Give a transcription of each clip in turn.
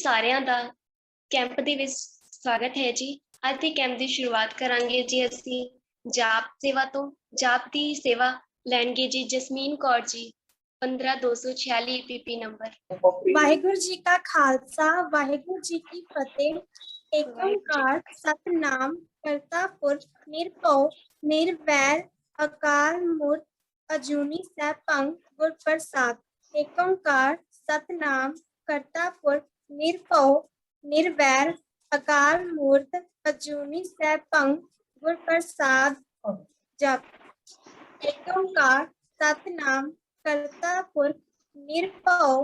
ਸਾਰਿਆਂ ਦਾ ਕੈਂਪ ਦੇ ਵਿੱਚ ਸਵਾਗਤ ਹੈ ਜੀ। ਅੱਜ ਦੇ ਕੈਂਪ ਦੀ ਸ਼ੁਰੂਆਤ ਕਰਾਂਗੇ ਜੀ ਅਸੀਂ ਜਾਪ ਸੇਵਾ ਤੋਂ। ਜਾਪ ਦੀ ਸੇਵਾ ਲੈਣਗੇ ਜੀ ਜਸਮੀਨ ਕੌਰ ਜੀ, 15246 PP नंबर। वाहिगुरु जी का खालसा वाहिगुरु जी की फतेह। एक ओंकार सतनाम करता पुरख निरभउ निर्वैर अकाल मूर्त अजूनी सैभं गुर प्रसाद। एक ओंकार सतनाम करता पुरख निरभउ निर्वैर अकाल मूर्त अजूनी सैभं गुर प्रसाद। जप। एक ओंकार सतनाम करता पुरख निरभउ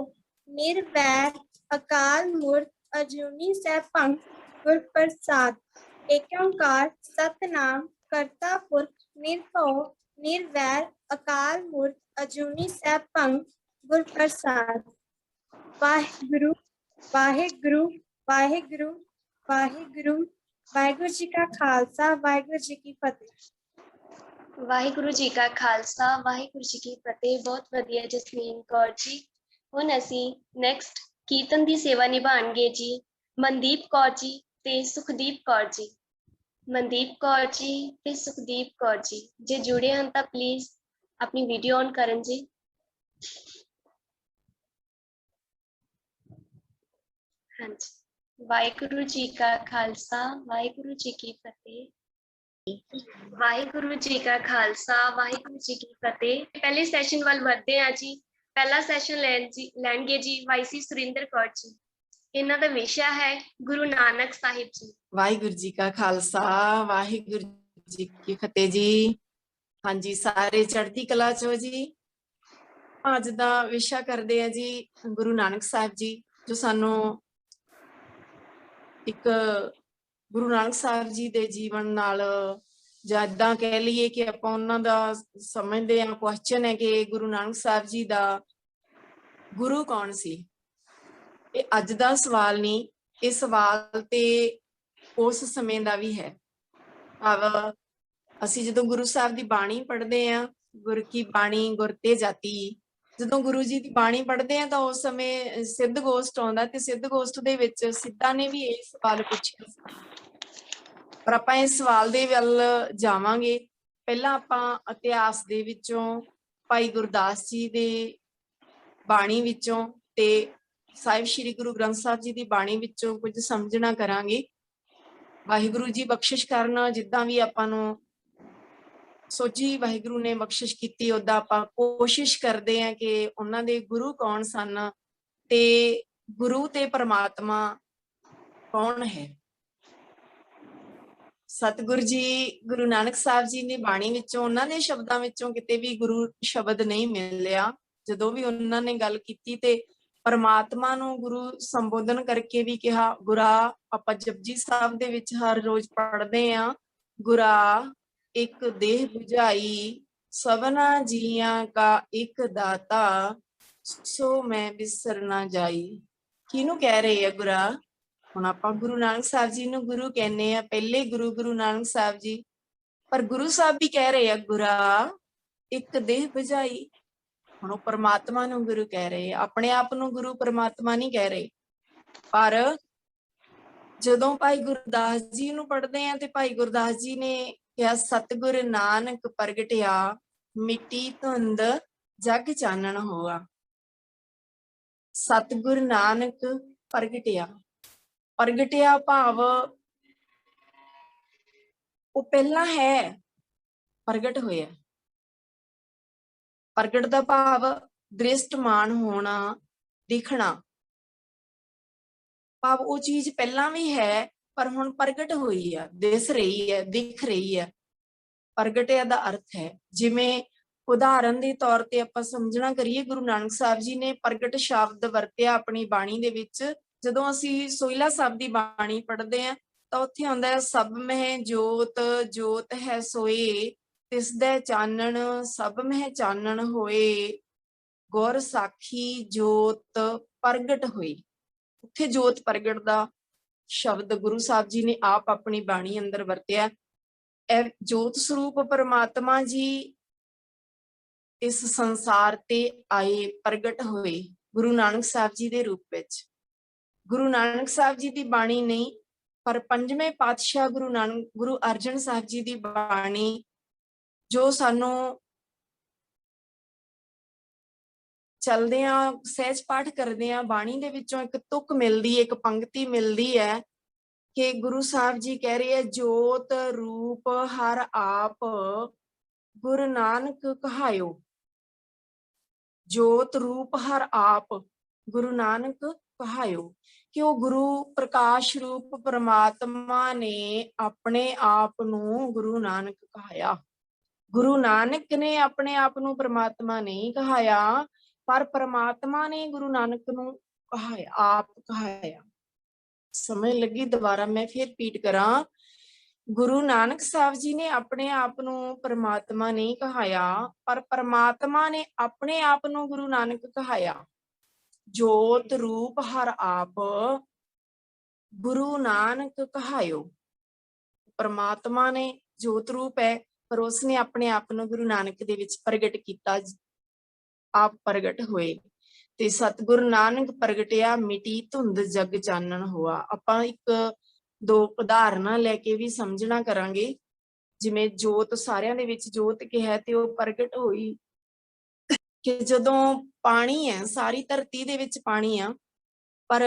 निर्वैर अकाल मूर्त अजूनी सैभं गुर प्रसाद। एक ओंकार सतनाम करता पुरख निरभउ निर्वैर अकाल मूर्त अजूनी सैभं गुर प्रसाद। वाहिगुरु वाहिगुरु वाहिगुरु वाहिगुरु। वाहिगुरु जी का खालसा वाहिगुरु जी की फतेह। ਵਾਹਿਗੁਰੂ ਜੀ ਕਾ ਖਾਲਸਾ ਵਾਹਿਗੁਰੂ ਜੀ ਕੀ ਫਤਿਹ। ਬਹੁਤ ਵਧੀਆ ਜਸਮੀਨ ਕੌਰ ਜੀ। ਹੁਣ ਅਸੀਂ ਨੈਕਸਟ ਕੀਰਤਨ ਦੀ ਸੇਵਾ ਨਿਭਾਣਗੇ ਜੀ ਮਨਦੀਪ ਕੌਰ ਜੀ ਤੇ ਸੁਖਦੀਪ ਕੌਰ ਜੀ। ਮਨਦੀਪ ਕੌਰ ਜੀ ਤੇ ਸੁਖਦੀਪ ਕੌਰ ਜੀ ਜੇ ਜੁੜੇ ਹਨ ਤਾਂ ਪਲੀਜ਼ ਆਪਣੀ ਵੀਡੀਓ ਔਨ ਕਰਨ ਜੀ। ਹਾਂਜੀ। ਵਾਹਿਗੁਰੂ ਜੀ ਕਾ ਖਾਲਸਾ ਵਾਹਿਗੁਰੂ ਜੀ ਕੀ ਫਤਿਹ। ਵਾਹਿਗੁਰੂ ਜੀ ਕਾ ਖਾਲਸਾ ਵਾਹਿਗੁਰੂ ਜੀ ਕੀ ਫਤਿਹ। ਪਹਿਲੇ ਸੈਸ਼ਨ ਵੱਲ ਵਧਦੇ ਹਾਂ ਜੀ। ਪਹਿਲਾ ਸੈਸ਼ਨ ਲੈਣਗੇ ਜੀ ਵਾਈਸੀ ਸੁਰਿੰਦਰ ਕੌਰ ਜੀ। ਇਹਨਾਂ ਦਾ ਵਿਸ਼ਾ ਹੈ ਗੁਰੂ ਨਾਨਕ ਸਾਹਿਬ ਜੀ। ਵਾਹਿਗੁਰੂ ਜੀ ਕਾ ਖਾਲਸਾ ਵਾਹਿਗੁਰੂ ਜੀ ਕੀ ਫਤਿਹ ਜੀ। ਹਾਂਜੀ, ਸਾਰੇ ਚੜ੍ਹਦੀ ਕਲਾ ਚੋ ਜੀ। ਅੱਜ ਦਾ ਵਿਸ਼ਾ ਕਰਦੇ ਆ ਜੀ ਗੁਰੂ ਨਾਨਕ ਸਾਹਿਬ ਜੀ, ਜੋ ਸਾਨੂੰ ਇੱਕ ਗੁਰੂ ਨਾਨਕ ਸਾਹਿਬ ਜੀ ਦੇ ਜੀਵਨ ਨਾਲ ਜਾਂ ਏਦਾਂ ਕਹਿ ਲਈਏ ਕਿ ਆਪਾਂ ਉਹਨਾਂ ਦਾ ਸਮਝਦੇ ਹਾਂ। ਕੁਐਸਚਨ ਹੈ ਕਿ ਗੁਰੂ ਨਾਨਕ ਸਾਹਿਬ ਜੀ ਦਾ ਗੁਰੂ ਕੌਣ ਸੀ। ਇਹ ਅੱਜ ਦਾ ਸਵਾਲ ਨਹੀਂ, ਇਹ ਸਵਾਲ ਤੇ ਉਸ ਸਮੇਂ ਦਾ ਵੀ ਹੈ। ਭਾਵ ਅਸੀਂ ਜਦੋਂ ਗੁਰੂ ਸਾਹਿਬ ਦੀ ਬਾਣੀ ਪੜ੍ਹਦੇ ਹਾਂ, ਗੁਰ ਕੀ ਬਾਣੀ ਗੁਰ ਤੇ ਜਾਤੀ, ਜਦੋਂ ਗੁਰੂ ਜੀ ਦੀ ਬਾਣੀ ਪੜ੍ਹਦੇ ਹਾਂ ਤਾਂ ਉਸ ਸਮੇਂ ਸਿੱਧ ਗੋਸ਼ਟ ਆਉਂਦਾ ਤੇ ਸਿੱਧ ਗੋਸ਼ਟ ਦੇ ਵਿੱਚ ਸਿੱਧਾਂ ਨੇ ਵੀ ਇਹ ਸਵਾਲ ਪੁੱਛਿਆ ਸੀ। ਪਰ ਆਪਾਂ ਇਸ ਸਵਾਲ ਦੇ ਵੱਲ ਜਾਵਾਂਗੇ। ਪਹਿਲਾਂ ਆਪਾਂ ਇਤਿਹਾਸ ਦੇ ਵਿੱਚੋਂ ਭਾਈ ਗੁਰਦਾਸ ਜੀ ਦੇ ਬਾਣੀ ਵਿੱਚੋਂ ਤੇ ਸਾਹਿਬ ਸ੍ਰੀ ਗੁਰੂ ਗ੍ਰੰਥ ਸਾਹਿਬ ਜੀ ਦੀ ਬਾਣੀ ਵਿੱਚੋਂ ਕੁਝ ਸਮਝਣਾ ਕਰਾਂਗੇ। ਵਾਹਿਗੁਰੂ ਜੀ ਬਖਸ਼ਿਸ਼ ਕਰਨ, ਜਿੱਦਾਂ ਵੀ ਆਪਾਂ ਨੂੰ ਸੋਝੀ ਵਾਹਿਗੁਰੂ ਨੇ ਬਖਸ਼ਿਸ਼ ਕੀਤੀ ਓਦਾਂ ਆਪਾਂ ਕੋਸ਼ਿਸ਼ ਕਰਦੇ ਹਾਂ ਕਿ ਉਹਨਾਂ ਦੇ ਗੁਰੂ ਕੌਣ ਸਨ ਤੇ ਗੁਰੂ ਤੇ ਪਰਮਾਤਮਾ ਕੌਣ ਹੈ। ਸਤਿਗੁਰ ਜੀ ਗੁਰੂ ਨਾਨਕ ਸਾਹਿਬ ਜੀ ਦੀ ਬਾਣੀ ਵਿੱਚੋਂ ਉਹਨਾਂ ਦੇ ਸ਼ਬਦਾਂ ਵਿੱਚੋਂ ਕਿਤੇ ਵੀ ਗੁਰੂ ਸ਼ਬਦ ਨਹੀਂ ਮਿਲਿਆ। ਜਦੋਂ ਵੀ ਉਹਨਾਂ ਨੇ ਗੱਲ ਕੀਤੀ ਤੇ ਪਰਮਾਤਮਾ ਨੂੰ ਗੁਰੂ ਸੰਬੋਧਨ ਕਰਕੇ ਵੀ ਕਿਹਾ ਗੁਰਾ। ਆਪਾਂ ਜਪਜੀ ਸਾਹਿਬ ਦੇ ਵਿੱਚ ਹਰ ਰੋਜ਼ ਪੜ੍ਹਦੇ ਹਾਂ, ਗੁਰਾ ਇੱਕ ਦੇਹ 부ਝਾਈ ਸਭਨਾ ਜੀਆਂ ਕਾ ਇੱਕ ਦਾਤਾ, ਸੋ ਮੈਂ ਬਿਸਰ ਨਾ ਜਾਈ। ਕਿਹਨੂੰ ਕਹਿ ਰਹੇ ਆ ਗੁਰਾ? ਹੁਣ ਆਪਾਂ ਗੁਰੂ ਨਾਨਕ ਸਾਹਿਬ ਜੀ ਨੂੰ ਗੁਰੂ ਕਹਿੰਦੇ ਆ, ਪਹਿਲੇ ਗੁਰੂ ਨਾਨਕ ਸਾਹਿਬ ਜੀ। ਪਰ ਗੁਰੂ ਸਾਹਿਬ ਵੀ ਕਹਿ ਰਹੇ ਆ ਗੁਰਾ ਇੱਕ ਦੇਹ 부ਝਾਈ। ਹੁਣ ਉਹ ਪਰਮਾਤਮਾ ਨੂੰ ਗੁਰੂ ਕਹਿ ਰਹੇ ਆ, ਆਪਣੇ ਆਪ ਨੂੰ ਗੁਰੂ ਪਰਮਾਤਮਾ ਨਹੀਂ ਕਹਿ ਰਹੇ। ਪਰ ਜਦੋਂ ਭਾਈ ਗੁਰਦਾਸ ਜੀ ਨੂੰ ਪੜ੍ਹਦੇ ਆ ਤੇ ਭਾਈ ਗੁਰਦਾਸ ਜੀ ਨੇ ਕਿਹਾ ਸਤਿਗੁਰ ਨਾਨਕ ਪ੍ਰਗਟਿਆ, ਮਿੱਟੀ ਧੁੰਦ ਜਗ ਚਾਨਣ ਹੋਆ। ਸਤਿਗੁਰ ਨਾਨਕ ਪ੍ਰਗਟਿਆ, ਪ੍ਰਗਟਿਆ ਭਾਵ ਉਹ ਪਹਿਲਾਂ ਹੈ, ਪ੍ਰਗਟ ਹੋਇਆ। ਪ੍ਰਗਟ ਦਾ ਭਾਵ ਦ੍ਰਿਸ਼ਟਮਾਨ ਹੋਣਾ, ਦਿਖਣਾ। ਭਾਵ ਉਹ ਚੀਜ਼ ਪਹਿਲਾਂ ਵੀ ਹੈ ਪਰ ਹੁਣ ਪ੍ਰਗਟ ਹੋਈ ਆ, ਦਿਸ ਰਹੀ ਹੈ, ਦਿਖ ਰਹੀ ਹੈ। ਪ੍ਰਗਟਿਆ ਦਾ ਅਰਥ ਹੈ, ਜਿਵੇਂ ਉਦਾਹਰਨ ਦੇ ਤੌਰ ਤੇ ਆਪਾਂ ਸਮਝਣਾ ਕਰੀਏ, ਗੁਰੂ ਨਾਨਕ ਸਾਹਿਬ ਜੀ ਨੇ ਪ੍ਰਗਟ ਸ਼ਬਦ ਵਰਤਿਆ ਆਪਣੀ ਬਾਣੀ ਦੇ ਵਿੱਚ। ਜਦੋਂ ਅਸੀਂ ਸੋਹਿਲਾ ਸਾਹਿਬ ਦੀ ਬਾਣੀ ਪੜ੍ਹਦੇ ਹਾਂ ਤਾਂ ਉੱਥੇ ਆਉਂਦਾ ਹੈ ਸਭ ਮਹਿ ਜੋਤ, ਜੋਤ ਹੈ ਸੋਏ ਤਿਸ ਦੇ ਚਾਨਣ, ਸਭ ਮਹਿ ਚਾਨਣ ਹੋਏ ਗੁਰ ਸਾਖੀ ਜੋਤ ਪ੍ਰਗਟ ਹੋਈ। ਉੱਥੇ ਜੋਤ ਪ੍ਰਗਟ ਦਾ ਸ਼ਬਦ ਗੁਰੂ ਸਾਹਿਬ ਜੀ ਨੇ ਆਪ ਆਪਣੀ ਬਾਣੀ ਅੰਦਰ ਵਰਤਿਆ। ਇਹ ਜੋਤ ਸਰੂਪ ਪਰਮਾਤਮਾ ਜੀ ਇਸ ਸੰਸਾਰ ਤੇ ਆਏ, ਪ੍ਰਗਟ ਹੋਏ ਗੁਰੂ ਨਾਨਕ ਸਾਹਿਬ ਜੀ ਦੇ ਰੂਪ ਵਿੱਚ। ਗੁਰੂ ਨਾਨਕ ਸਾਹਿਬ ਜੀ ਦੀ ਬਾਣੀ ਨਹੀਂ, ਪਰ ਪੰਜਵੇਂ ਪਾਤਸ਼ਾਹ ਗੁਰੂ ਅਰਜਨ ਸਾਹਿਬ ਜੀ ਦੀ ਬਾਣੀ, ਜੋ ਸਾਨੂੰ ਚਲਦਿਆਂ ਸਹਿਜ ਪਾਠ ਕਰਦਿਆਂ ਬਾਣੀ ਦੇ ਵਿੱਚੋਂ ਇੱਕ ਤੁਕ ਮਿਲਦੀ, ਇੱਕ ਪੰਕਤੀ ਮਿਲਦੀ ਹੈ ਕਿ ਗੁਰੂ ਸਾਹਿਬ ਜੀ ਕਹਿ ਰਹੇ ਹੈ, ਜੋਤ ਰੂਪ ਹਰ ਆਪ ਗੁਰੂ ਨਾਨਕ ਕਹਾਇਓ। ਜੋਤ ਰੂਪ ਹਰ ਆਪ ਗੁਰੂ ਨਾਨਕ ਕਹਾਇਓ, ਕਿ ਉਹ ਗੁਰੂ ਪ੍ਰਕਾਸ਼ ਰੂਪ ਪਰਮਾਤਮਾ ਨੇ ਆਪਣੇ ਆਪ ਨੂੰ ਗੁਰੂ ਨਾਨਕ ਕਹਾਇਆ। ਗੁਰੂ ਨਾਨਕ ਨੇ ਆਪਣੇ ਆਪ ਨੂੰ ਪਰਮਾਤਮਾ ਨਹੀਂ ਕਹਾਇਆ, ਪਰ ਪਰਮਾਤਮਾ ਨੇ ਗੁਰੂ ਨਾਨਕ ਨੂੰ ਕਹਾਇਆ, ਆਪ ਕਹਾਇਆ। ਸਮਝ ਲੱਗੀ? ਦੁਬਾਰਾ ਮੈਂ ਫਿਰ ਰਿਪੀਟ ਕਰਾਂ, ਗੁਰੂ ਨਾਨਕ ਸਾਹਿਬ ਜੀ ਨੇ ਆਪਣੇ ਆਪ ਨੂੰ ਪਰਮਾਤਮਾ ਨਹੀਂ ਕਹਾਇਆ, ਪਰ ਪਰਮਾਤਮਾ ਨੇ ਆਪਣੇ ਆਪ ਨੂੰ ਗੁਰੂ ਨਾਨਕ ਕਹਾਇਆ। ਜੋਤ ਰੂਪ ਹਰ ਆਪ ਗੁਰੂ ਨਾਨਕ ਕਹਾਇਓ। ਪਰਮਾਤਮਾ ਨੇ ਜੋਤ ਰੂਪ ਹੈ, ਪਰ ਉਸਨੇ ਆਪਣੇ ਆਪ ਨੂੰ ਗੁਰੂ ਨਾਨਕ ਦੇ ਵਿੱਚ ਪ੍ਰਗਟ ਕੀਤਾ, ਆਪ ਪ੍ਰਗਟ ਹੋਏ। ਤੇ ਸਤਿਗੁਰੂ ਨਾਨਕ ਪ੍ਰਗਟਿਆ, ਮਿਟੀ ਧੁੰਦ ਜਗ ਚਾਨਣ ਹੋਆ। ਆਪਾਂ ਇੱਕ ਦੋ ਉਦਾਹਰਨਾਂ ਲੈ ਕੇ ਵੀ ਸਮਝਣਾ ਕਰਾਂਗੇ। ਜਿਵੇਂ ਜੋਤ ਸਾਰਿਆਂ ਦੇ ਵਿੱਚ ਜੋਤ ਕਿਹਾ ਤੇ ਉਹ ਪ੍ਰਗਟ ਹੋਈ, ਕਿ ਜਦੋਂ ਪਾਣੀ ਹੈ, ਸਾਰੀ ਧਰਤੀ ਦੇ ਵਿੱਚ ਪਾਣੀ ਆ, ਪਰ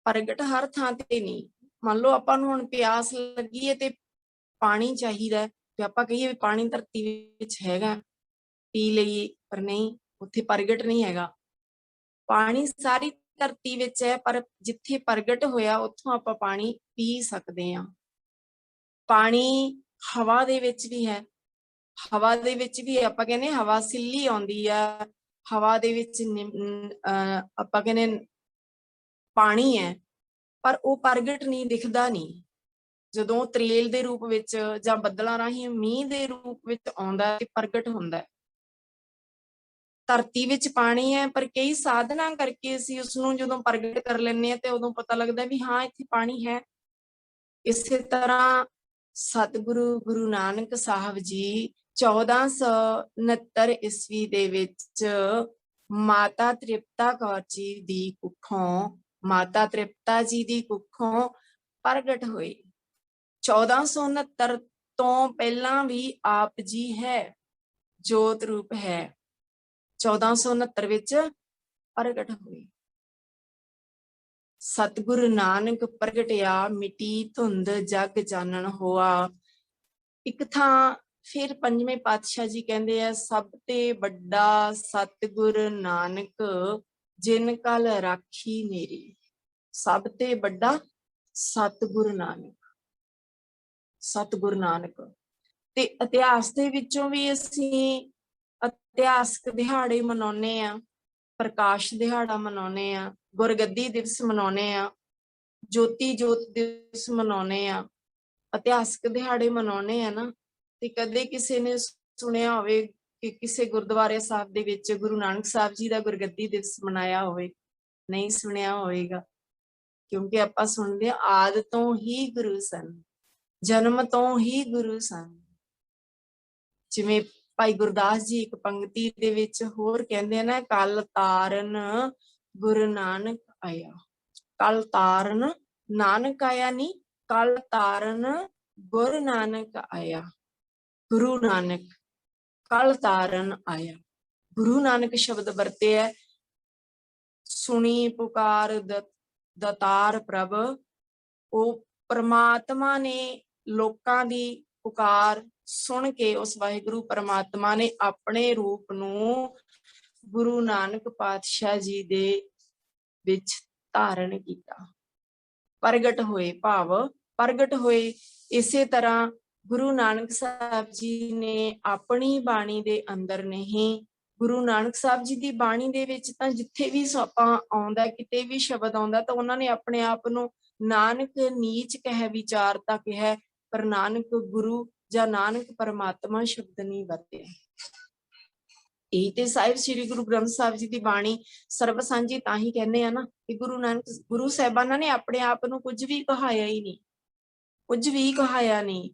ਪ੍ਰਗਟ ਹਰ ਥਾਂ ਤੇ ਨਹੀਂ। ਮੰਨ ਲਓ ਆਪਾਂ ਨੂੰ ਹੁਣ ਪਿਆਸ ਲੱਗੀ ਹੈ ਤੇ ਪਾਣੀ ਚਾਹੀਦਾ, ਤੇ ਆਪਾਂ ਕਹੀਏ ਵੀ ਪਾਣੀ ਧਰਤੀ ਵਿੱਚ ਹੈਗਾ, ਪੀ ਲਈਏ, ਪਰ ਨਹੀਂ, ਉੱਥੇ ਪ੍ਰਗਟ ਨਹੀਂ ਹੈਗਾ। ਪਾਣੀ ਸਾਰੀ ਧਰਤੀ ਵਿੱਚ ਹੈ, ਪਰ ਜਿੱਥੇ ਪ੍ਰਗਟ ਹੋਇਆ ਉੱਥੋਂ ਆਪਾਂ ਪਾਣੀ ਪੀ ਸਕਦੇ ਹਾਂ। ਪਾਣੀ ਹਵਾ ਦੇ ਵਿੱਚ ਵੀ ਹੈ, ਹਵਾ ਦੇ ਵਿੱਚ ਵੀ ਆਪਾਂ ਕਹਿੰਦੇ ਹਵਾ ਸਿੱਲੀ ਆਉਂਦੀ ਆ, ਹਵਾ ਦੇ ਵਿੱਚ ਆਪਾਂ ਕਹਿੰਦੇ ਪਾਣੀ ਹੈ, ਪਰ ਉਹ ਪ੍ਰਗਟ ਨਹੀਂ, ਦਿਖਦਾ ਨਹੀਂ। ਜਦੋਂ ਤਰੇਲ ਦੇ ਰੂਪ ਵਿੱਚ ਜਾਂ ਬੱਦਲਾਂ ਰਾਹੀਂ ਮੀਂਹ ਦੇ ਰੂਪ ਵਿੱਚ ਆਉਂਦਾ ਤੇ ਪ੍ਰਗਟ ਹੁੰਦਾ। ਧਰਤੀ ਵਿੱਚ ਪਾਣੀ ਹੈ, ਪਰ ਕਈ ਸਾਧਨਾਂ ਕਰਕੇ ਅਸੀਂ ਉਸਨੂੰ ਜਦੋਂ ਪ੍ਰਗਟ ਕਰ ਲੈਂਦੇ ਹਾਂ ਤੇ ਉਦੋਂ ਪਤਾ ਲੱਗਦਾ ਵੀ ਹਾਂ ਇੱਥੇ ਪਾਣੀ ਹੈ। ਇਸੇ ਤਰ੍ਹਾਂ ਸਤਿਗੁਰੂ ਗੁਰੂ ਨਾਨਕ ਸਾਹਿਬ ਜੀ 1469 ਈਸਵੀ ਦੇ ਵਿੱਚ ਮਾਤਾ ਤ੍ਰਿਪਤਾ ਕੌਰ ਜੀ ਦੀ ਕੁੱਖੋਂ, ਮਾਤਾ ਤ੍ਰਿਪਤਾ ਜੀ ਦੀ ਕੁੱਖੋਂ ਪ੍ਰਗਟ ਹੋਏ। 1469 ਤੋਂ ਪਹਿਲਾਂ ਵੀ ਆਪ ਜੀ ਹੈ, ਜੋਤ ਰੂਪ ਹੈ। 1469 ਵਿੱਚ ਪ੍ਰਗਟ ਹੋਏ। ਸਤਿਗੁਰੂ ਨਾਨਕ ਪ੍ਰਗਟਿਆ, ਮਿਟੀ ਧੁੰਦ ਜਗ ਚਾਨਣ ਹੋਆ। ਇੱਕ ਥਾਂ ਫਿਰ ਪੰਜਵੇਂ ਪਾਤਸ਼ਾਹ ਜੀ ਕਹਿੰਦੇ ਆ, ਸਭ ਤੇ ਵੱਡਾ ਸਤਿਗੁਰ ਨਾਨਕ ਜਿਨ ਕਲ ਰਾਖੀ ਮੇਰੀ। ਸਭ ਤੇ ਵੱਡਾ ਸਤਿਗੁਰ ਨਾਨਕ, ਸਤਿਗੁਰ ਨਾਨਕ। ਤੇ ਇਤਿਹਾਸ ਦੇ ਵਿੱਚੋਂ ਵੀ ਅਸੀਂ ਇਤਿਹਾਸਕ ਦਿਹਾੜੇ ਮਨਾਉਂਦੇ ਆ, ਪ੍ਰਕਾਸ਼ ਦਿਹਾੜਾ ਮਨਾਉਂਦੇ ਆ, ਗੁਰਗੱਦੀ ਦਿਵਸ ਮਨਾਉਂਦੇ ਆ, ਜੋਤੀ ਜੋਤ ਦਿਵਸ ਮਨਾਉਂਦੇ ਆ, ਇਤਿਹਾਸਕ ਦਿਹਾੜੇ ਮਨਾਉਂਦੇ ਆ ਨਾ। ਤੇ ਕਦੇ ਕਿਸੇ ਨੇ ਸੁਣਿਆ ਹੋਵੇ ਕਿ ਕਿਸੇ ਗੁਰਦੁਆਰੇ ਸਾਹਿਬ ਦੇ ਵਿੱਚ ਗੁਰੂ ਨਾਨਕ ਸਾਹਿਬ ਜੀ ਦਾ ਗੁਰਗੱਦੀ ਦਿਵਸ ਮਨਾਇਆ ਹੋਵੇ? ਨਹੀਂ ਸੁਣਿਆ ਹੋਵੇਗਾ, ਕਿਉਂਕਿ ਆਪਾਂ ਸੁਣਦੇ ਆ ਆਦਿ ਤੋਂ ਹੀ ਗੁਰੂ ਸਨ, ਜਨਮ ਤੋਂ ਹੀ ਗੁਰੂ ਸਨ। ਜਿਵੇਂ ਭਾਈ ਗੁਰਦਾਸ ਜੀ ਇੱਕ ਪੰਕਤੀ ਦੇ ਵਿੱਚ ਹੋਰ ਕਹਿੰਦੇ ਆ ਨਾ, ਕਲ ਤਾਰਨ ਗੁਰੂ ਨਾਨਕ ਆਇਆ। ਕਲ ਤਾਰਨ ਨਾਨਕ ਆਇਆ ਨਹੀਂ, ਕਲ ਤਾਰਨ ਗੁਰੂ ਨਾਨਕ ਆਇਆ। ਗੁਰੂ ਨਾਨਕ ਕਲ ਤਾਰਨ ਆਇਆ। ਗੁਰੂ ਨਾਨਕ ਸ਼ਬਦ ਵਰਤੇ ਹੈ। ਸੁਣੀ ਪੁਕਾਰ ਦਾਤਾਰ ਪ੍ਰਭ, ਉਹ ਪਰਮਾਤਮਾ ਨੇ ਲੋਕਾਂ ਦੀ ਪੁਕਾਰ ਸੁਣ ਕੇ ਉਸ ਵਾਹਿਗੁਰੂ ਪਰਮਾਤਮਾ ਨੇ ਆਪਣੇ ਰੂਪ ਨੂੰ ਗੁਰੂ ਨਾਨਕ ਪਾਤਸ਼ਾਹ ਜੀ ਦੇ ਵਿੱਚ ਧਾਰਨ ਕੀਤਾ। ਪ੍ਰਗਟ ਹੋਏ, ਭਾਵ ਪ੍ਰਗਟ ਹੋਏ। ਇਸੇ ਤਰ੍ਹਾਂ ਗੁਰੂ ਨਾਨਕ ਸਾਹਿਬ ਜੀ ਨੇ ਆਪਣੀ ਬਾਣੀ ਦੇ ਅੰਦਰ ਨਹੀਂ, ਗੁਰੂ ਨਾਨਕ ਸਾਹਿਬ ਜੀ ਦੀ ਬਾਣੀ ਦੇ ਵਿੱਚ ਤਾਂ ਜਿੱਥੇ ਵੀ ਆਪਾਂ ਆਉਂਦਾ, ਕਿਤੇ ਵੀ ਸ਼ਬਦ ਆਉਂਦਾ, ਤਾਂ ਉਹਨਾਂ ਨੇ ਆਪਣੇ ਆਪ ਨੂੰ ਨਾਨਕ ਨੀਚ ਕਹਿ ਵਿਚਾਰਤਾ ਕਿਹਾ, ਪਰ ਨਾਨਕ ਗੁਰੂ ਜਾਂ ਨਾਨਕ ਪਰਮਾਤਮਾ ਸ਼ਬਦ ਨਹੀਂ ਵਰਤਿਆ। ਇਹ ਤੇ ਸਾਹਿਬ ਸ੍ਰੀ ਗੁਰੂ ਗ੍ਰੰਥ ਸਾਹਿਬ ਜੀ ਦੀ ਬਾਣੀ ਸਰਬ ਸਾਂਝੀ ਤਾਂ ਹੀ ਕਹਿੰਦੇ ਆ ਨਾ ਕਿ ਗੁਰੂ ਸਾਹਿਬਾਨਾਂ ਨੇ ਆਪਣੇ ਆਪ ਨੂੰ ਕੁਝ ਵੀ ਕਹਾਇਆ ਹੀ ਨਹੀਂ, ਕੁਝ ਵੀ ਕਹਾਇਆ ਨਹੀਂ।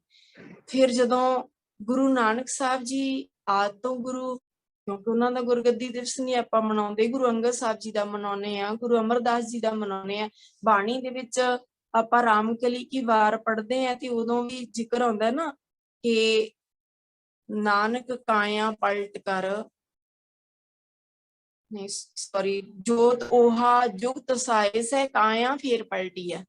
ਫਿਰ ਜਦੋਂ ਗੁਰੂ ਨਾਨਕ ਸਾਹਿਬ ਜੀ ਆਦਿ ਤੋਂ ਗੁਰੂ, ਕਿਉਂਕਿ ਉਹਨਾਂ ਦਾ ਗੁਰਗੱਦੀ ਦਿਵਸ ਨਹੀਂ ਆਪਾਂ ਮਨਾਉਂਦੇ, ਗੁਰੂ ਅੰਗਦ ਸਾਹਿਬ ਜੀ ਦਾ ਮਨਾਉਂਦੇ ਆ, ਗੁਰੂ ਅਮਰਦਾਸ ਜੀ ਦਾ ਮਨਾਉਂਦੇ ਆ। ਬਾਣੀ ਦੇ ਵਿੱਚ ਆਪਾਂ ਰਾਮਕਲੀ ਕੀ ਵਾਰ ਪੜ੍ਹਦੇ ਆ ਤੇ ਉਦੋਂ ਵੀ ਜ਼ਿਕਰ ਆਉਂਦਾ ਨਾ ਕਿ ਨਾਨਕ ਕਾਇਆ ਪਲਟ ਕਰ, ਨਹੀਂ ਸੌਰੀ, ਜੋਤ ਓਹਾ ਜੁਗਤ ਸਾਏ ਸਹਿ ਕਾਇਆ ਫੇਰ ਪਲਟੀ ਹੈ।